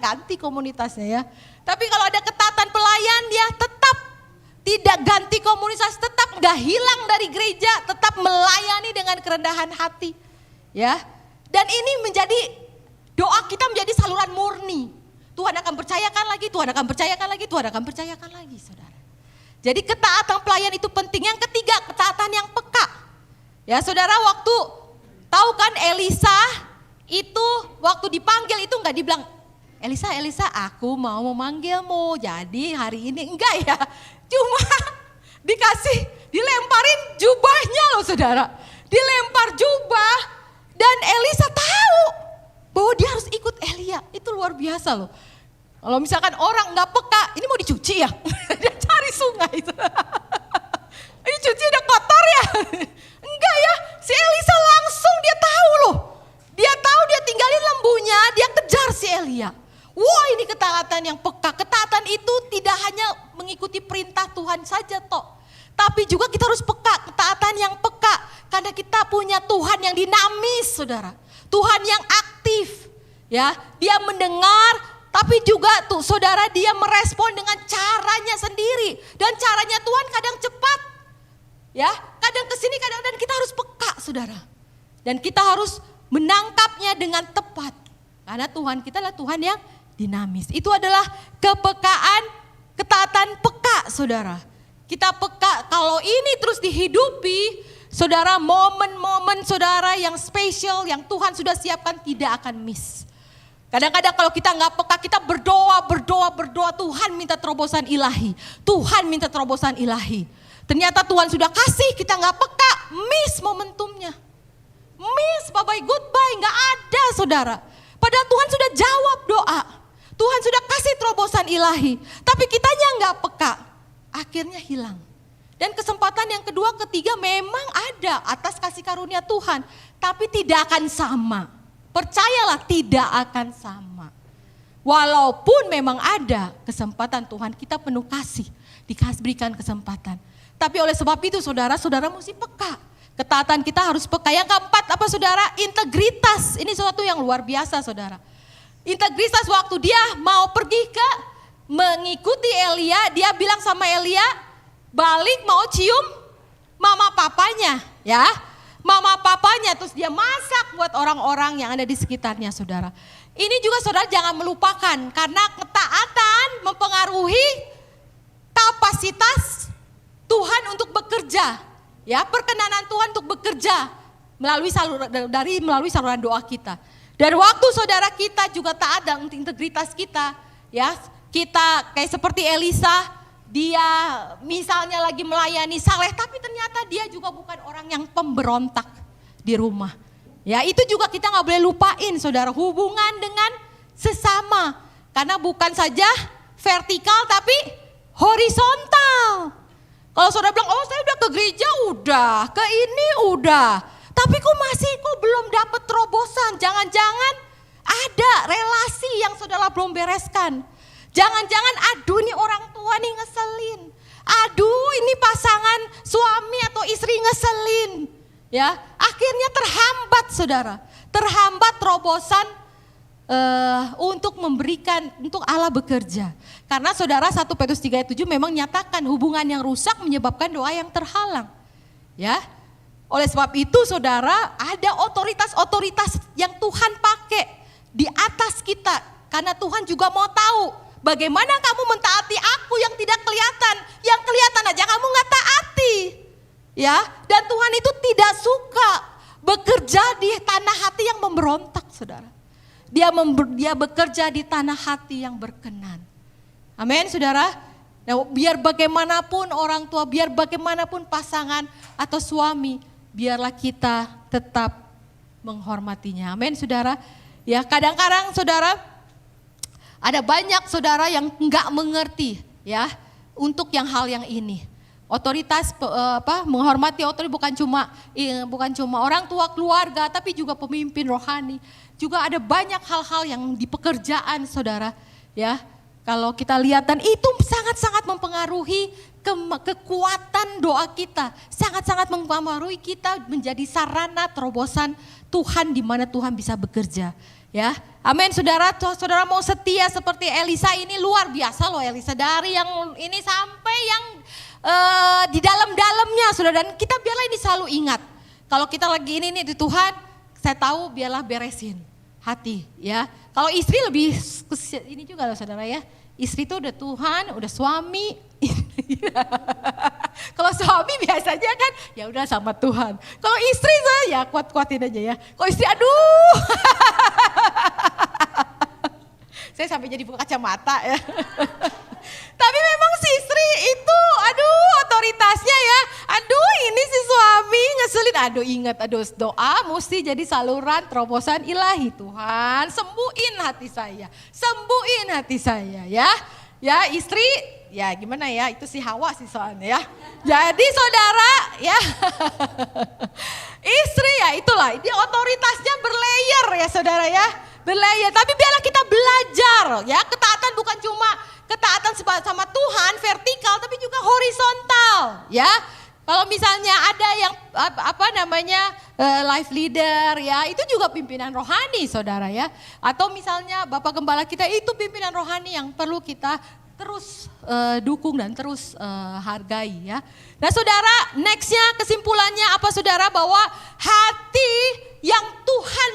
ganti komunitasnya ya. Tapi kalau ada ketaatan pelayan, dia tetap tidak ganti komunitas, tetap enggak hilang dari gereja, tetap melayani dengan kerendahan hati, ya. Dan ini menjadi doa kita, menjadi saluran murni. Tuhan akan percayakan lagi, Tuhan akan percayakan lagi, Tuhan akan percayakan lagi, saudara. Jadi ketaatan pelayan itu penting. Yang ketiga, ketaatan yang peka. Ya saudara, waktu tahu kan Elisa itu waktu dipanggil itu enggak dibilang, Elisa aku mau memanggilmu, jadi hari ini enggak ya. Cuma dilemparin jubahnya loh saudara. Dilempar jubah dan Elisa tahu bahwa dia harus ikut Elia. Itu luar biasa loh. Kalau misalkan orang nggak peka, ini mau dicuci ya? Dia cari sungai. Ini cuci udah kotor ya? Enggak ya, si Elisa langsung dia tahu loh. Dia tahu, dia tinggalin lembunya, dia kejar si Elia. Wah, ini ketaatan yang peka. Ketaatan itu tidak hanya mengikuti perintah Tuhan saja toh. Tapi juga kita harus peka, ketaatan yang peka. Karena kita punya Tuhan yang dinamis saudara. Tuhan yang aktif, ya, dia mendengar, tapi juga tuh saudara dia merespon dengan caranya sendiri, dan caranya Tuhan kadang cepat, ya, kadang kesini, kadang, dan kita harus peka, saudara, dan kita harus menangkapnya dengan tepat, karena Tuhan kita adalah Tuhan yang dinamis. Itu adalah kepekaan, ketaatan peka, saudara. Kita peka, kalau ini terus dihidupi, saudara, momen-momen saudara yang spesial yang Tuhan sudah siapkan tidak akan miss. Kadang-kadang kalau kita nggak peka, kita berdoa, Tuhan minta terobosan ilahi. Tuhan minta terobosan ilahi. Ternyata Tuhan sudah kasih, kita nggak peka, miss momentumnya. Miss, bye-bye, goodbye, nggak ada saudara. Padahal Tuhan sudah jawab doa. Tuhan sudah kasih terobosan ilahi. Tapi kitanya nggak peka, akhirnya hilang. Dan kesempatan yang kedua, ketiga memang ada atas kasih karunia Tuhan. Tapi tidak akan sama. Percayalah tidak akan sama. Walaupun memang ada kesempatan Tuhan, kita penuh kasih. Diberikan kesempatan. Tapi oleh sebab itu saudara mesti peka. Ketaatan kita harus peka. Yang keempat apa saudara? Integritas. Ini sesuatu yang luar biasa saudara. Integritas waktu dia mau pergi ke mengikuti Elia. Dia bilang sama Elia, balik mau cium mama papanya ya. Mama papanya, terus dia masak buat orang-orang yang ada di sekitarnya saudara. Ini juga saudara jangan melupakan, karena ketaatan mempengaruhi kapasitas Tuhan untuk bekerja. Ya, perkenanan Tuhan untuk bekerja melalui saluran doa kita. Dan waktu saudara kita juga taat dan integritas kita, ya, kita kayak seperti Elisa, dia misalnya lagi melayani saleh, tapi ternyata dia juga bukan orang yang pemberontak di rumah. Ya, itu juga kita nggak boleh lupain saudara, hubungan dengan sesama. Karena bukan saja vertikal tapi horizontal. Kalau saudara bilang, oh saya udah ke gereja udah, ke ini udah. Tapi kok belum dapat terobosan, jangan-jangan ada relasi yang saudara belum bereskan. Jangan-jangan aduh ini orang tua nih ngeselin. Aduh ini pasangan suami atau istri ngeselin. Ya, akhirnya terhambat saudara. Terhambat terobosan untuk Allah bekerja. Karena saudara 1 Petrus 3:7 memang nyatakan hubungan yang rusak menyebabkan doa yang terhalang. Ya. Oleh sebab itu saudara, ada otoritas-otoritas yang Tuhan pakai di atas kita. Karena Tuhan juga mau tahu bagaimana kamu mentaati aku yang tidak kelihatan. Yang kelihatan aja kamu gak taati. Ya, dan Tuhan itu tidak suka bekerja di tanah hati yang memberontak saudara. Dia bekerja di tanah hati yang berkenan. Amin saudara. Nah, biar bagaimanapun orang tua, biar bagaimanapun pasangan atau suami, biarlah kita tetap menghormatinya. Amin saudara. Ya kadang-kadang saudara, ada banyak saudara yang enggak mengerti ya untuk hal yang ini. Otoritas menghormati otoritas bukan cuma orang tua keluarga, tapi juga pemimpin rohani. Juga ada banyak hal-hal yang di pekerjaan saudara ya. Kalau kita lihat, dan itu sangat-sangat mempengaruhi kekuatan doa kita. Sangat-sangat mempengaruhi kita menjadi sarana terobosan Tuhan di mana Tuhan bisa bekerja. Ya, amin saudara. Saudara mau setia seperti Elisa ini, luar biasa loh Elisa. Dari yang ini sampai yang di dalam-dalamnya saudara. Dan kita biarlah ini selalu ingat. Kalau kita lagi ini nih di Tuhan, saya tahu biarlah beresin hati ya. Kalau istri lebih ini juga loh saudara ya. Istri itu udah Tuhan, udah suami. Kalau suami biasanya kan ya udah sama Tuhan. Kalau istri ya kuat-kuatin aja ya. Kalau istri aduh. Saya sampai jadi buka kacamata ya. Tapi memang si istri itu aduh otoritasnya ya. Aduh ini si suami ngeselin. Aduh ingat doa mesti jadi saluran terobosan ilahi. Tuhan sembuhin hati saya. Sembuhin hati saya ya. Ya istri ya gimana ya itu si Hawa sih soalnya ya. Jadi saudara ya. Istri ya itulah dia otoritasnya berlayer ya saudara ya. Berlayer tapi biarlah kita belajar ya. Ketaatan bukan cuma ketaatan sama Tuhan vertikal tapi juga horizontal ya. Kalau misalnya ada yang life leader ya itu juga pimpinan rohani saudara ya. Atau misalnya Bapak Gembala kita itu pimpinan rohani yang perlu kita terus dukung dan terus hargai ya. Nah saudara nextnya kesimpulannya apa saudara, bahwa hati yang Tuhan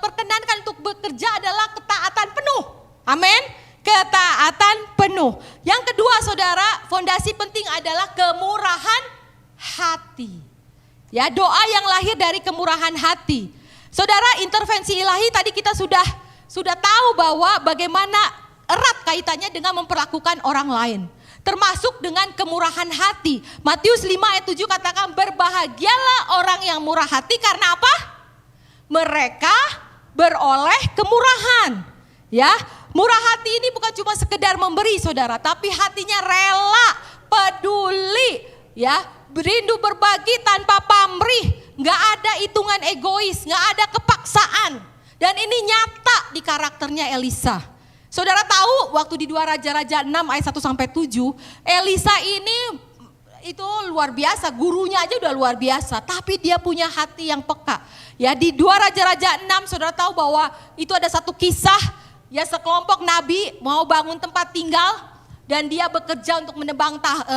perkenankan untuk bekerja adalah ketaatan penuh. Amin. Ketaatan penuh. Yang kedua saudara, fondasi penting adalah kemurahan hati. Ya, doa yang lahir dari kemurahan hati. Saudara, intervensi ilahi tadi kita sudah tahu bahwa bagaimana erat kaitannya dengan memperlakukan orang lain. Termasuk dengan kemurahan hati. Matius 5 ayat 7 katakan berbahagialah orang yang murah hati karena apa? Mereka beroleh kemurahan. Ya, murah hati ini bukan cuma sekedar memberi saudara, tapi hatinya rela, peduli, ya, berindu berbagi tanpa pamrih, nggak ada hitungan egois, nggak ada kepaksaan, dan ini nyata di karakternya Elisa. Saudara tahu waktu di 2 Raja-Raja 6 ayat 1 sampai 7, Elisa ini itu luar biasa, gurunya aja udah luar biasa, tapi dia punya hati yang peka. Ya, di 2 Raja-Raja 6 saudara tahu bahwa itu ada satu kisah. Ya, sekelompok nabi mau bangun tempat tinggal dan dia bekerja untuk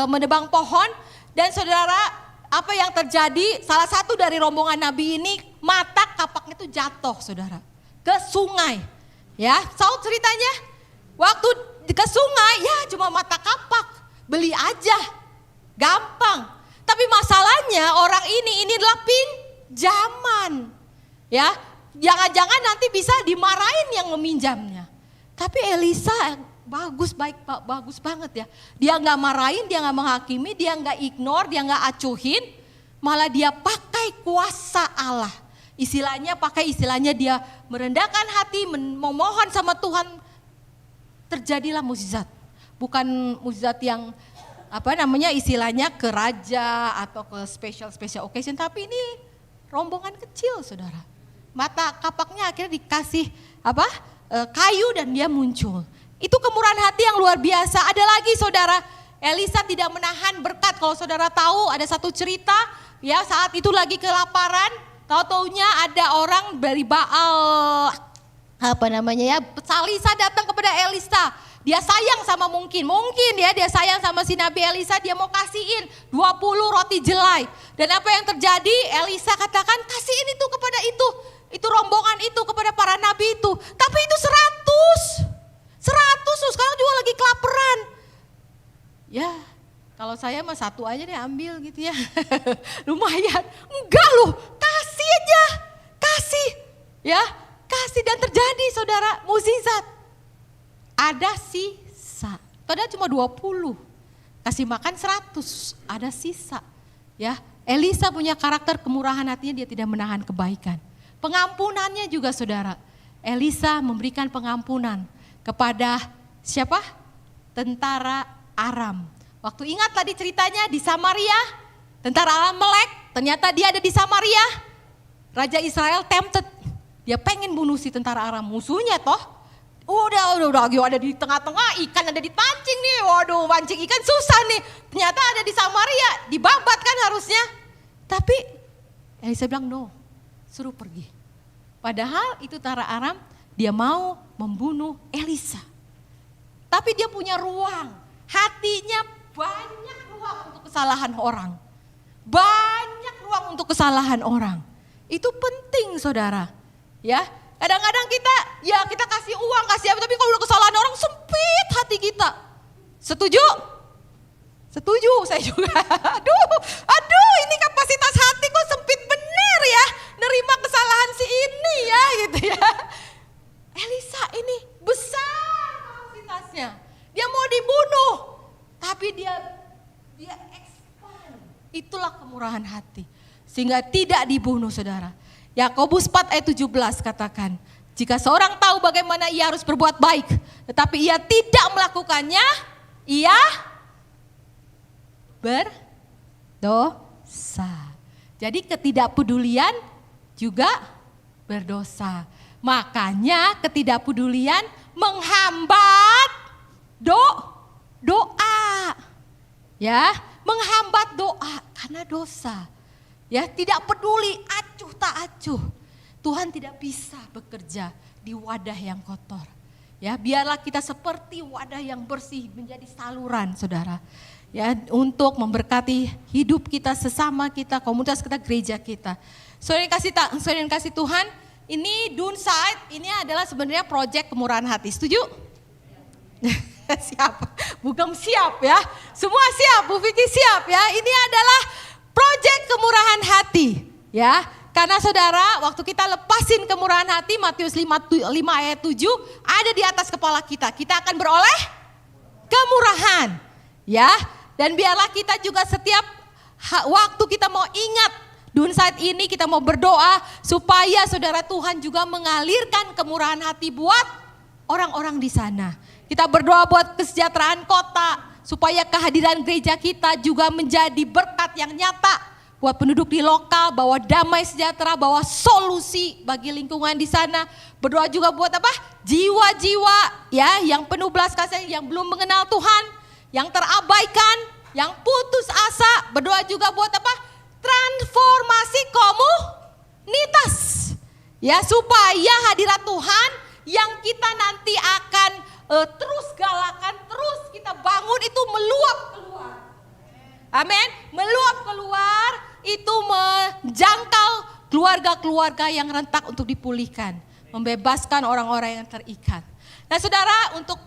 menebang pohon. Dan saudara, apa yang terjadi? Salah satu dari rombongan nabi ini mata kapaknya itu jatuh saudara ke sungai. Ya, tahu ceritanya? Waktu ke sungai ya cuma mata kapak, beli aja, gampang. Tapi masalahnya orang ini adalah pinjaman. Ya, jangan-jangan nanti bisa dimarahin yang meminjamnya. Tapi Elisa bagus banget ya. Dia nggak marahin, dia nggak menghakimi, dia nggak ignore, dia nggak acuhin. Malah dia pakai kuasa Allah. Istilahnya dia merendahkan hati, memohon sama Tuhan. Terjadilah mukjizat. Bukan mukjizat yang istilahnya ke raja atau ke special occasion. Tapi ini rombongan kecil saudara. Mata kapaknya akhirnya dikasih kayu dan dia muncul. Itu kemurahan hati yang luar biasa. Ada lagi saudara, Elisa tidak menahan berkat. Kalau saudara tahu ada satu cerita ya, saat itu lagi kelaparan, tahu-taunya ada orang dari Baal Salisa datang kepada Elisa. Dia sayang sama mungkin dia sayang sama si Nabi Elisa, dia mau kasihin 20 roti jelai. Dan apa yang terjadi? Elisa katakan kasihin itu kepada itu rombongan itu kepada para nabi itu. Tapi itu 100 sekarang juga lagi kelaparan. Ya, kalau saya mah satu aja deh ambil gitu ya. Lumayan. Enggak loh, kasih aja. Kasih. Ya, kasih dan terjadi saudara mukjizat. Ada sisa. Padahal cuma 20. Kasih makan 100, ada sisa. Ya, Elisa punya karakter kemurahan hatinya, dia tidak menahan kebaikan. Pengampunannya juga saudara, Elisa memberikan pengampunan kepada siapa? Tentara Aram. Waktu ingat tadi ceritanya di Samaria, tentara Amalek, ternyata dia ada di Samaria. Raja Israel tempted, dia pengen bunuh si tentara Aram, musuhnya toh. Udah ada di tengah-tengah, ikan ada dipancing nih, waduh mancing ikan susah nih. Ternyata ada di Samaria, dibabat kan harusnya. Tapi Elisa bilang no, suruh pergi. Padahal itu tentara Aram, dia mau membunuh Elisa. Tapi dia punya ruang, hatinya banyak ruang untuk kesalahan orang. Banyak ruang untuk kesalahan orang. Itu penting saudara, ya. Kadang-kadang kita kasih uang, kasih apa, tapi kalau udah kesalahan orang sempit hati kita. Setuju? Setuju, saya juga. Aduh, ini kapasitas hati kok sempit bener ya. Nerima kesalahan si ini ya, gitu ya. Elisa ini besar kapasitasnya. Dia mau dibunuh, tapi dia expand. Itulah kemurahan hati. Sehingga tidak dibunuh saudara. Yakobus 4 ayat 17 katakan, jika seorang tahu bagaimana ia harus berbuat baik, tetapi ia tidak melakukannya, ia berdosa. Jadi ketidakpedulian juga berdosa. Makanya ketidakpedulian menghambat doa. Ya, menghambat doa karena dosa. Ya, tidak peduli acuh tak acuh. Tuhan tidak bisa bekerja di wadah yang kotor. Ya, biarlah kita seperti wadah yang bersih menjadi saluran, saudara. Ya, untuk memberkati hidup kita, sesama kita, komunitas kita, gereja kita. Saudara yang kasih Tuhan, ini Dunside, ini adalah sebenarnya proyek kemurahan hati. Setuju? Siap, Bugam siap ya. Semua siap, Bu Vicky siap ya. Ini adalah proyek kemurahan hati ya. Karena saudara, waktu kita lepasin kemurahan hati, Matius 5 ayat 7 ada di atas kepala kita. Kita akan beroleh kemurahan ya. Dan biarlah kita juga setiap waktu kita mau ingat Dunside ini, kita mau berdoa supaya saudara Tuhan juga mengalirkan kemurahan hati buat orang-orang di sana. Kita berdoa buat kesejahteraan kota, supaya kehadiran gereja kita juga menjadi berkat yang nyata buat penduduk di lokal, bawa damai sejahtera, bawa solusi bagi lingkungan di sana. Berdoa juga buat apa? Jiwa-jiwa ya yang penuh belas kasihan, yang belum mengenal Tuhan, yang terabaikan, yang putus asa. Berdoa juga buat apa? Transformasi komunitas. Ya, supaya hadirat Tuhan yang kita nanti akan terus galakan, terus kita bangun itu meluap keluar. Amin. Meluap keluar itu menjangkau keluarga-keluarga yang rentak untuk dipulihkan, membebaskan orang-orang yang terikat. Nah saudara, untuk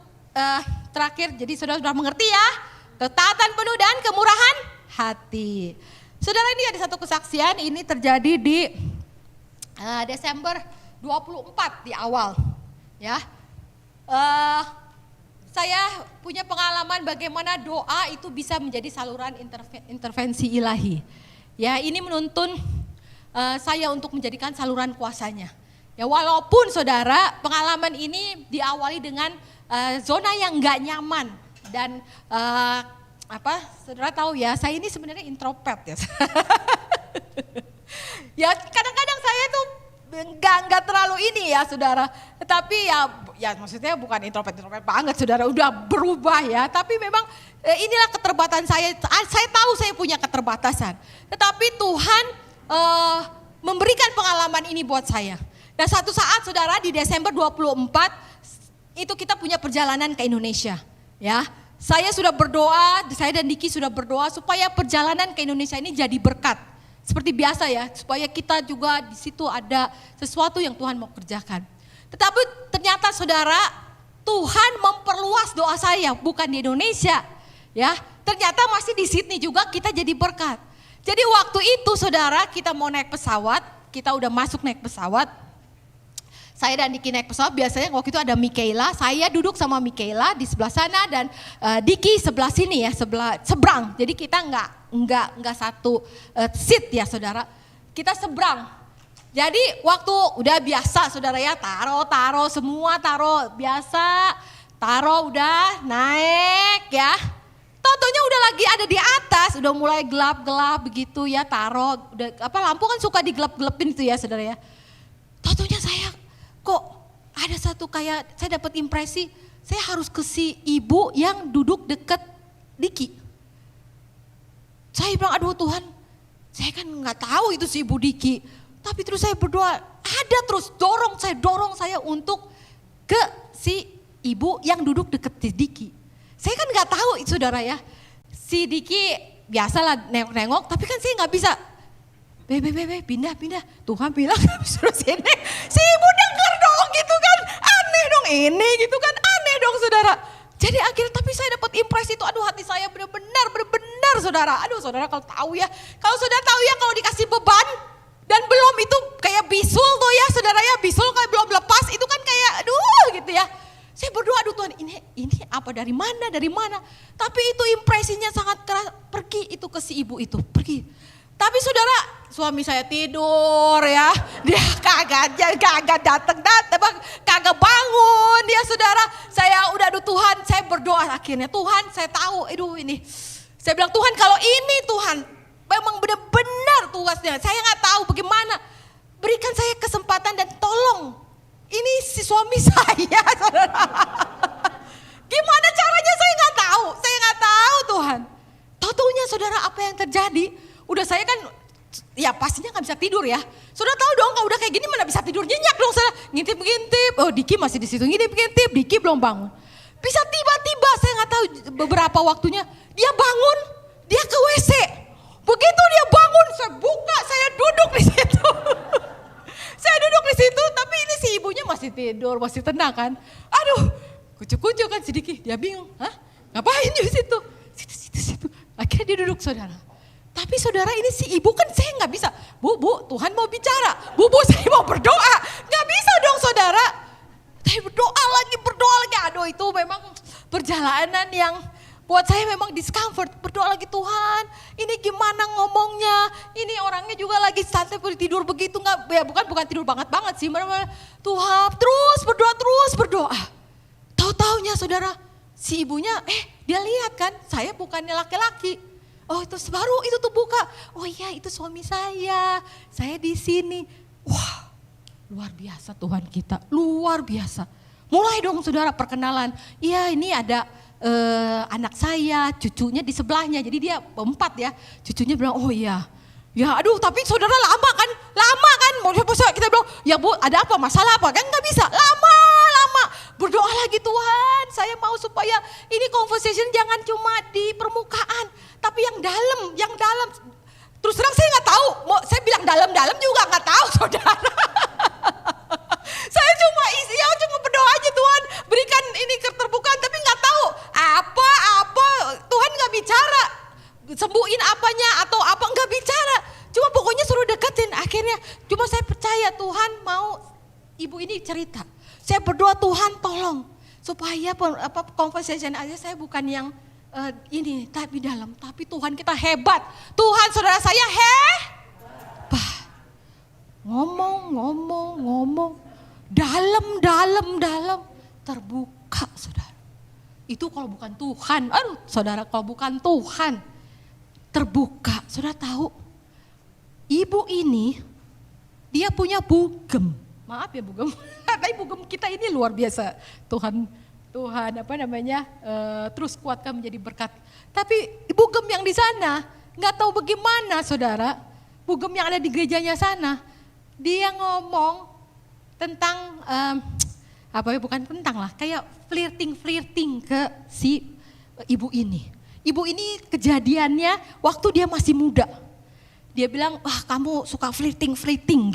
terakhir, jadi saudara sudah mengerti ya, ketaatan penuh dan kemurahan hati. Saudara, ini ada satu kesaksian, ini terjadi di Desember 24 di awal ya. Saya punya pengalaman bagaimana doa itu bisa menjadi saluran intervensi ilahi. Ya, ini menuntun saya untuk menjadikan saluran kuasanya. Ya, walaupun saudara, pengalaman ini diawali dengan zona yang nggak nyaman dan saudara tahu ya, saya ini sebenarnya introvert ya. Ya, kadang-kadang saya tuh enggak terlalu ini ya saudara, tetapi ya maksudnya bukan introvert banget saudara, udah berubah ya, tapi memang inilah keterbatasan saya tahu saya punya keterbatasan, tetapi Tuhan memberikan pengalaman ini buat saya. Dan satu saat saudara, di Desember 24 itu kita punya perjalanan ke Indonesia ya. Saya sudah berdoa, saya dan Diki sudah berdoa supaya perjalanan ke Indonesia ini jadi berkat. Seperti biasa ya, supaya kita juga di situ ada sesuatu yang Tuhan mau kerjakan. Tetapi ternyata saudara, Tuhan memperluas doa saya, bukan di Indonesia. Ya, ternyata masih di Sydney juga kita jadi berkat. Jadi waktu itu saudara, kita mau naik pesawat, kita udah masuk naik pesawat. Saya dan Diki naik pesawat, biasanya waktu itu ada Mikaela, saya duduk sama Mikaela di sebelah sana dan Diki sebelah sini ya, seberang. Jadi kita enggak satu seat ya saudara. Kita seberang. Jadi waktu udah biasa saudara ya, taruh semua taruh biasa, taruh udah naik ya. Totonya udah lagi ada di atas, udah mulai gelap-gelap begitu ya, taruh udah lampu kan suka digelap-gelapin itu ya saudara ya. Totonya saya kok ada satu kayak saya dapat impresi, saya harus ke si ibu yang duduk deket Diki. Saya bilang aduh Tuhan, saya kan nggak tahu itu si ibu Diki. Tapi terus saya berdoa, ada terus dorong saya untuk ke si ibu yang duduk deket Diki. Saya kan nggak tahu itu saudara ya, si Diki biasalah nengok-nengok, tapi kan saya nggak bisa. Bebe, pindah. Tuhan bilang suruh sini. Si ibu denger dong gitu kan, aneh dong ini gitu kan, aneh dong saudara. Jadi akhirnya tapi saya dapat impresi itu, aduh hati saya benar-benar saudara. Aduh saudara kalau tahu ya, kalau dikasih beban, dan belum itu kayak bisul tuh ya saudara ya, bisul kayak belum lepas itu kan kayak aduh gitu ya. Saya berdoa aduh Tuhan ini apa dari mana. Tapi itu impresinya sangat keras, pergi itu ke si ibu itu, pergi. Tapi saudara suami saya tidur ya, dia kagak datang, kagak bangun dia saudara. Saya udah aduh Tuhan, saya berdoa akhirnya Tuhan saya tahu ini. Saya bilang Tuhan kalau ini Tuhan memang benar-benar tugasnya. Saya nggak tahu bagaimana. Berikan saya kesempatan dan tolong. Ini si suami saya, saudara. Gimana caranya saya nggak tahu. Saya nggak tahu Tuhan. Tahu-tahunya saudara apa yang terjadi. Udah saya kan, ya pastinya nggak bisa tidur ya. Saudara tahu dong kalau udah kayak gini mana bisa tidur nyenyak dong saudara. Ngintip. Oh Diki masih di situ ngintip. Diki belum bangun. Bisa tiba-tiba saya nggak tahu beberapa waktunya dia bangun, dia ke WC. Begitu dia bangun, saya buka, saya duduk di situ. Tapi ini si ibunya masih tidur, masih tenang kan. Aduh, kucuk-kucuk kan sedikit, dia bingung. Hah? Ngapain di situ? Situ. Akhirnya dia duduk saudara. Tapi saudara ini si ibu kan saya nggak bisa. Bu, Tuhan mau bicara. Bu, saya mau berdoa. Nggak bisa dong saudara. Saya berdoa lagi. Aduh itu memang perjalanan yang buat saya memang discomfort, berdoa lagi Tuhan, ini gimana ngomongnya, ini orangnya juga lagi santai tidur begitu, nggak, ya bukan tidur banget sih, Tuhan terus berdoa. Tahu-taunya saudara, si ibunya, dia lihat kan, saya bukannya laki-laki, oh itu baru itu tuh buka, oh iya itu suami saya di sini, wah luar biasa Tuhan kita, luar biasa. Mulai dong saudara perkenalan, iya ini ada anak saya, cucunya di sebelahnya, jadi dia empat ya, cucunya bilang oh iya, ya aduh tapi saudara lama kan, kita bilang ya bu ada apa masalah apa kan nggak bisa, lama, berdoa lagi Tuhan, saya mau supaya ini conversation jangan cuma di permukaan, tapi yang dalam, terus terang saya nggak tahu, saya bilang dalam juga nggak tahu saudara. Saya cuma berdoa aja Tuhan berikan ini keterbukaan tapi nggak tahu apa Tuhan nggak bicara sembuhin apanya atau apa nggak bicara cuma pokoknya suruh deketin akhirnya cuma saya percaya Tuhan mau ibu ini cerita saya berdoa Tuhan tolong supaya conversation aja saya bukan yang ini tapi dalam tapi Tuhan kita hebat Tuhan saudara saya ngomong dalam terbuka saudara. Itu kalau bukan Tuhan, saudara kalau bukan Tuhan terbuka. Saudara tahu ibu ini dia punya bugem. Maaf ya bugem, tapi bugem kita ini luar biasa. Tuhan terus kuatkan menjadi berkat. Tapi bugem yang di sana nggak tahu bagaimana saudara. Bugem yang ada di gerejanya sana, dia ngomong tentang bukan tentang lah kayak flirting ke si ibu ini. Ibu ini kejadiannya waktu dia masih muda. Dia bilang, wah kamu suka flirting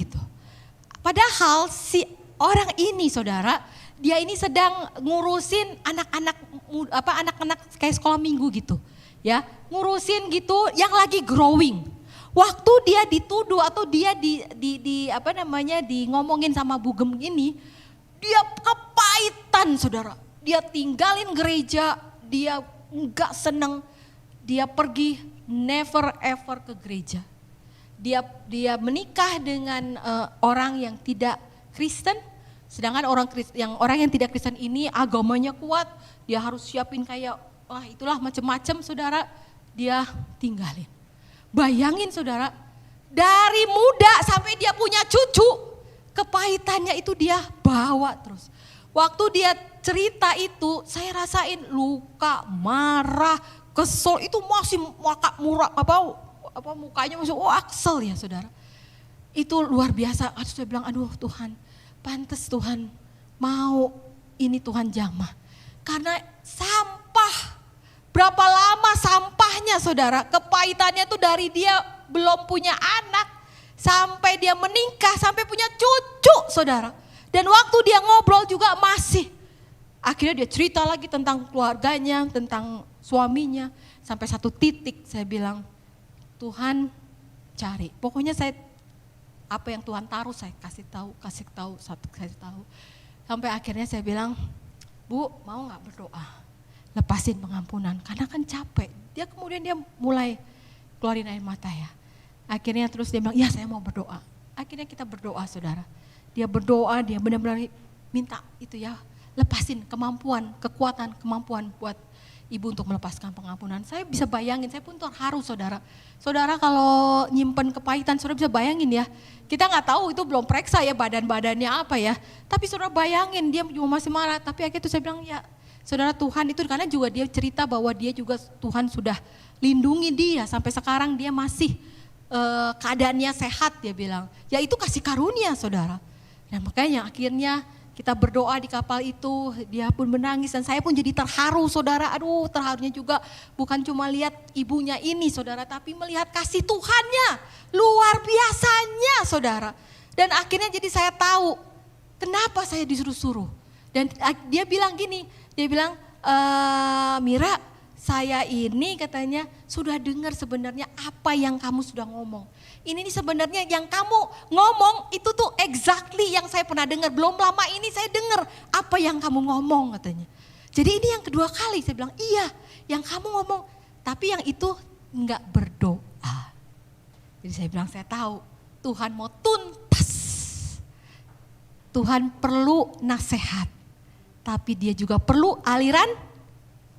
gitu. Padahal si orang ini saudara, dia ini sedang ngurusin anak-anak kayak sekolah minggu gitu. Ya, ngurusin gitu yang lagi growing. Waktu dia dituduh atau dia di ngomongin sama bugem ini, dia kepahitan saudara. Dia tinggalin gereja, dia enggak seneng, dia pergi never ever ke gereja. Dia menikah dengan orang yang tidak Kristen, sedangkan orang yang tidak Kristen ini agamanya kuat, dia harus siapin kayak itulah macam-macam saudara, dia tinggalin. Bayangin saudara, dari muda sampai dia punya cucu, kepahitannya itu dia bawa terus. Waktu dia cerita itu, saya rasain luka, marah, kesel, itu masih mukanya masih aksel ya saudara. Itu luar biasa. Saya bilang, aduh Tuhan, pantas Tuhan mau ini Tuhan jamah. Karena sampah, berapa lama sampahnya saudara, kepahitannya itu dari dia belum punya anak, sampai dia menikah, sampai punya cucu saudara. Dan waktu dia ngobrol juga masih, akhirnya dia cerita lagi tentang keluarganya, tentang suaminya. Sampai satu titik saya bilang, Tuhan cari. Pokoknya apa yang Tuhan taruh saya kasih tahu. Sampai akhirnya saya bilang, Bu mau gak berdoa? Lepasin pengampunan, karena kan capek. Kemudian dia mulai keluarin air mata ya. Akhirnya terus dia bilang, ya saya mau berdoa. Akhirnya kita berdoa saudara. Dia berdoa, dia benar-benar minta itu ya, lepasin kekuatan, kemampuan buat ibu untuk melepaskan pengampunan. Saya bisa bayangin, saya pun terharu saudara. Saudara kalau nyimpen kepahitan, saudara bisa bayangin ya. Kita gak tahu, itu belum periksa ya badannya apa ya. Tapi saudara bayangin, dia juga masih marah. Tapi akhirnya itu saya bilang ya, saudara Tuhan itu, karena juga dia cerita bahwa dia juga Tuhan sudah lindungi dia. Sampai sekarang dia masih keadaannya sehat dia bilang. Ya itu kasih karunia saudara. Nah makanya akhirnya kita berdoa di kapal itu, dia pun menangis dan saya pun jadi terharu saudara. Aduh terharunya juga bukan cuma lihat ibunya ini saudara, tapi melihat kasih Tuhannya luar biasanya saudara. Dan akhirnya jadi saya tahu kenapa saya disuruh-suruh. Dan dia bilang gini, dia bilang Mira, saya ini katanya sudah dengar sebenarnya apa yang kamu sudah ngomong. Ini sebenarnya yang kamu ngomong itu tuh exactly yang saya pernah dengar. Belum lama ini saya dengar apa yang kamu ngomong katanya. Jadi ini yang kedua kali saya bilang iya yang kamu ngomong. Tapi yang itu enggak berdoa. Jadi saya bilang saya tahu Tuhan mau tuntas. Tuhan perlu nasihat. Tapi dia juga perlu aliran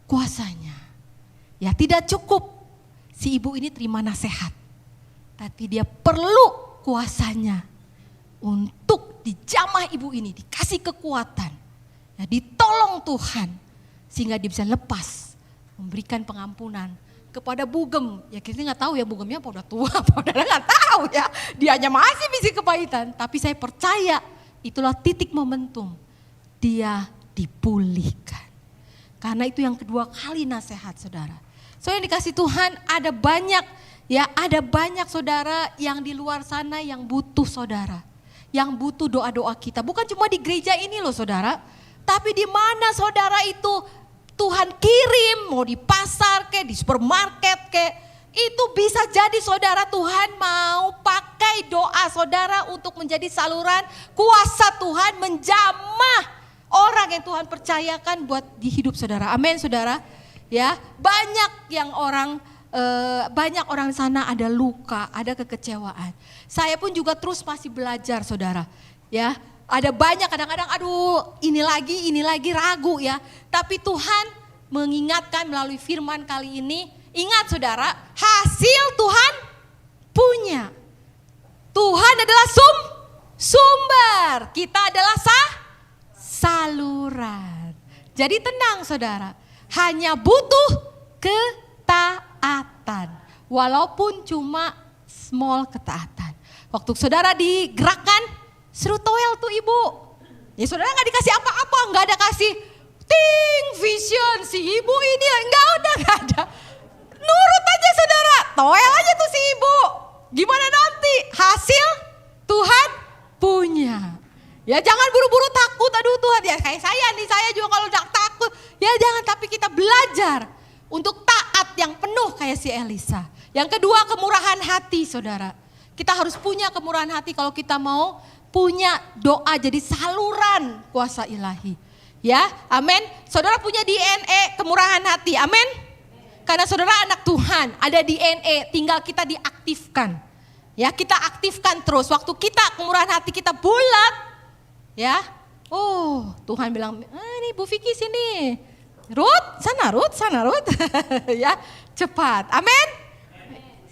kuasanya. Ya tidak cukup si ibu ini terima nasihat. Tapi dia perlu kuasanya untuk dijamah ibu ini, dikasih kekuatan. Ya, ditolong Tuhan sehingga dia bisa lepas, memberikan pengampunan kepada bugem. Ya kita nggak tahu ya bugemnya apa udah tua, apa udah nggak tahu ya. Dia hanya masih bisa kepahitan. Tapi saya percaya itulah titik momentum dia dipulihkan. Karena itu yang kedua kali nasihat saudara. Soalnya dikasih Tuhan ada banyak. Ya ada banyak saudara yang di luar sana yang butuh saudara. Yang butuh doa-doa kita. Bukan cuma di gereja ini loh saudara. Tapi di mana saudara itu Tuhan kirim. Mau di pasar ke, di supermarket ke. Itu bisa jadi saudara Tuhan mau pakai doa saudara untuk menjadi saluran kuasa Tuhan menjamah orang yang Tuhan percayakan buat di hidup saudara. Amin saudara. Ya banyak orang sana ada luka, ada kekecewaan. Saya pun juga terus masih belajar saudara. Ya, ada banyak kadang-kadang aduh ini lagi ragu ya. Tapi Tuhan mengingatkan melalui firman kali ini, ingat saudara, hasil Tuhan punya. Tuhan adalah sumber, kita adalah saluran. Jadi tenang saudara, hanya butuh ketaatan. Walaupun cuma small ketaatan. Waktu saudara digerakkan, seru toel tuh ibu. Ya saudara gak dikasih apa-apa, gak ada kasih ting vision si ibu ini. Gak ada. Nurut aja saudara, toel aja tuh si ibu. Gimana nanti? Hasil Tuhan punya. Ya jangan buru-buru takut, aduh Tuhan. Ya kayak saya juga kalau udah takut. Ya jangan, tapi kita belajar untuk taat yang penuh kayak si Elisa. Yang kedua kemurahan hati saudara. Kita harus punya kemurahan hati kalau kita mau punya doa jadi saluran kuasa ilahi. Ya, amin. Saudara punya DNA kemurahan hati, amin. Karena saudara anak Tuhan, ada DNA, tinggal kita diaktifkan. Ya, kita aktifkan terus. Waktu kita kemurahan hati kita bulat, ya. Oh, Tuhan bilang, ini Bu Vicky sini. Ruth, sana Ruth. Ya, cepat. Amin.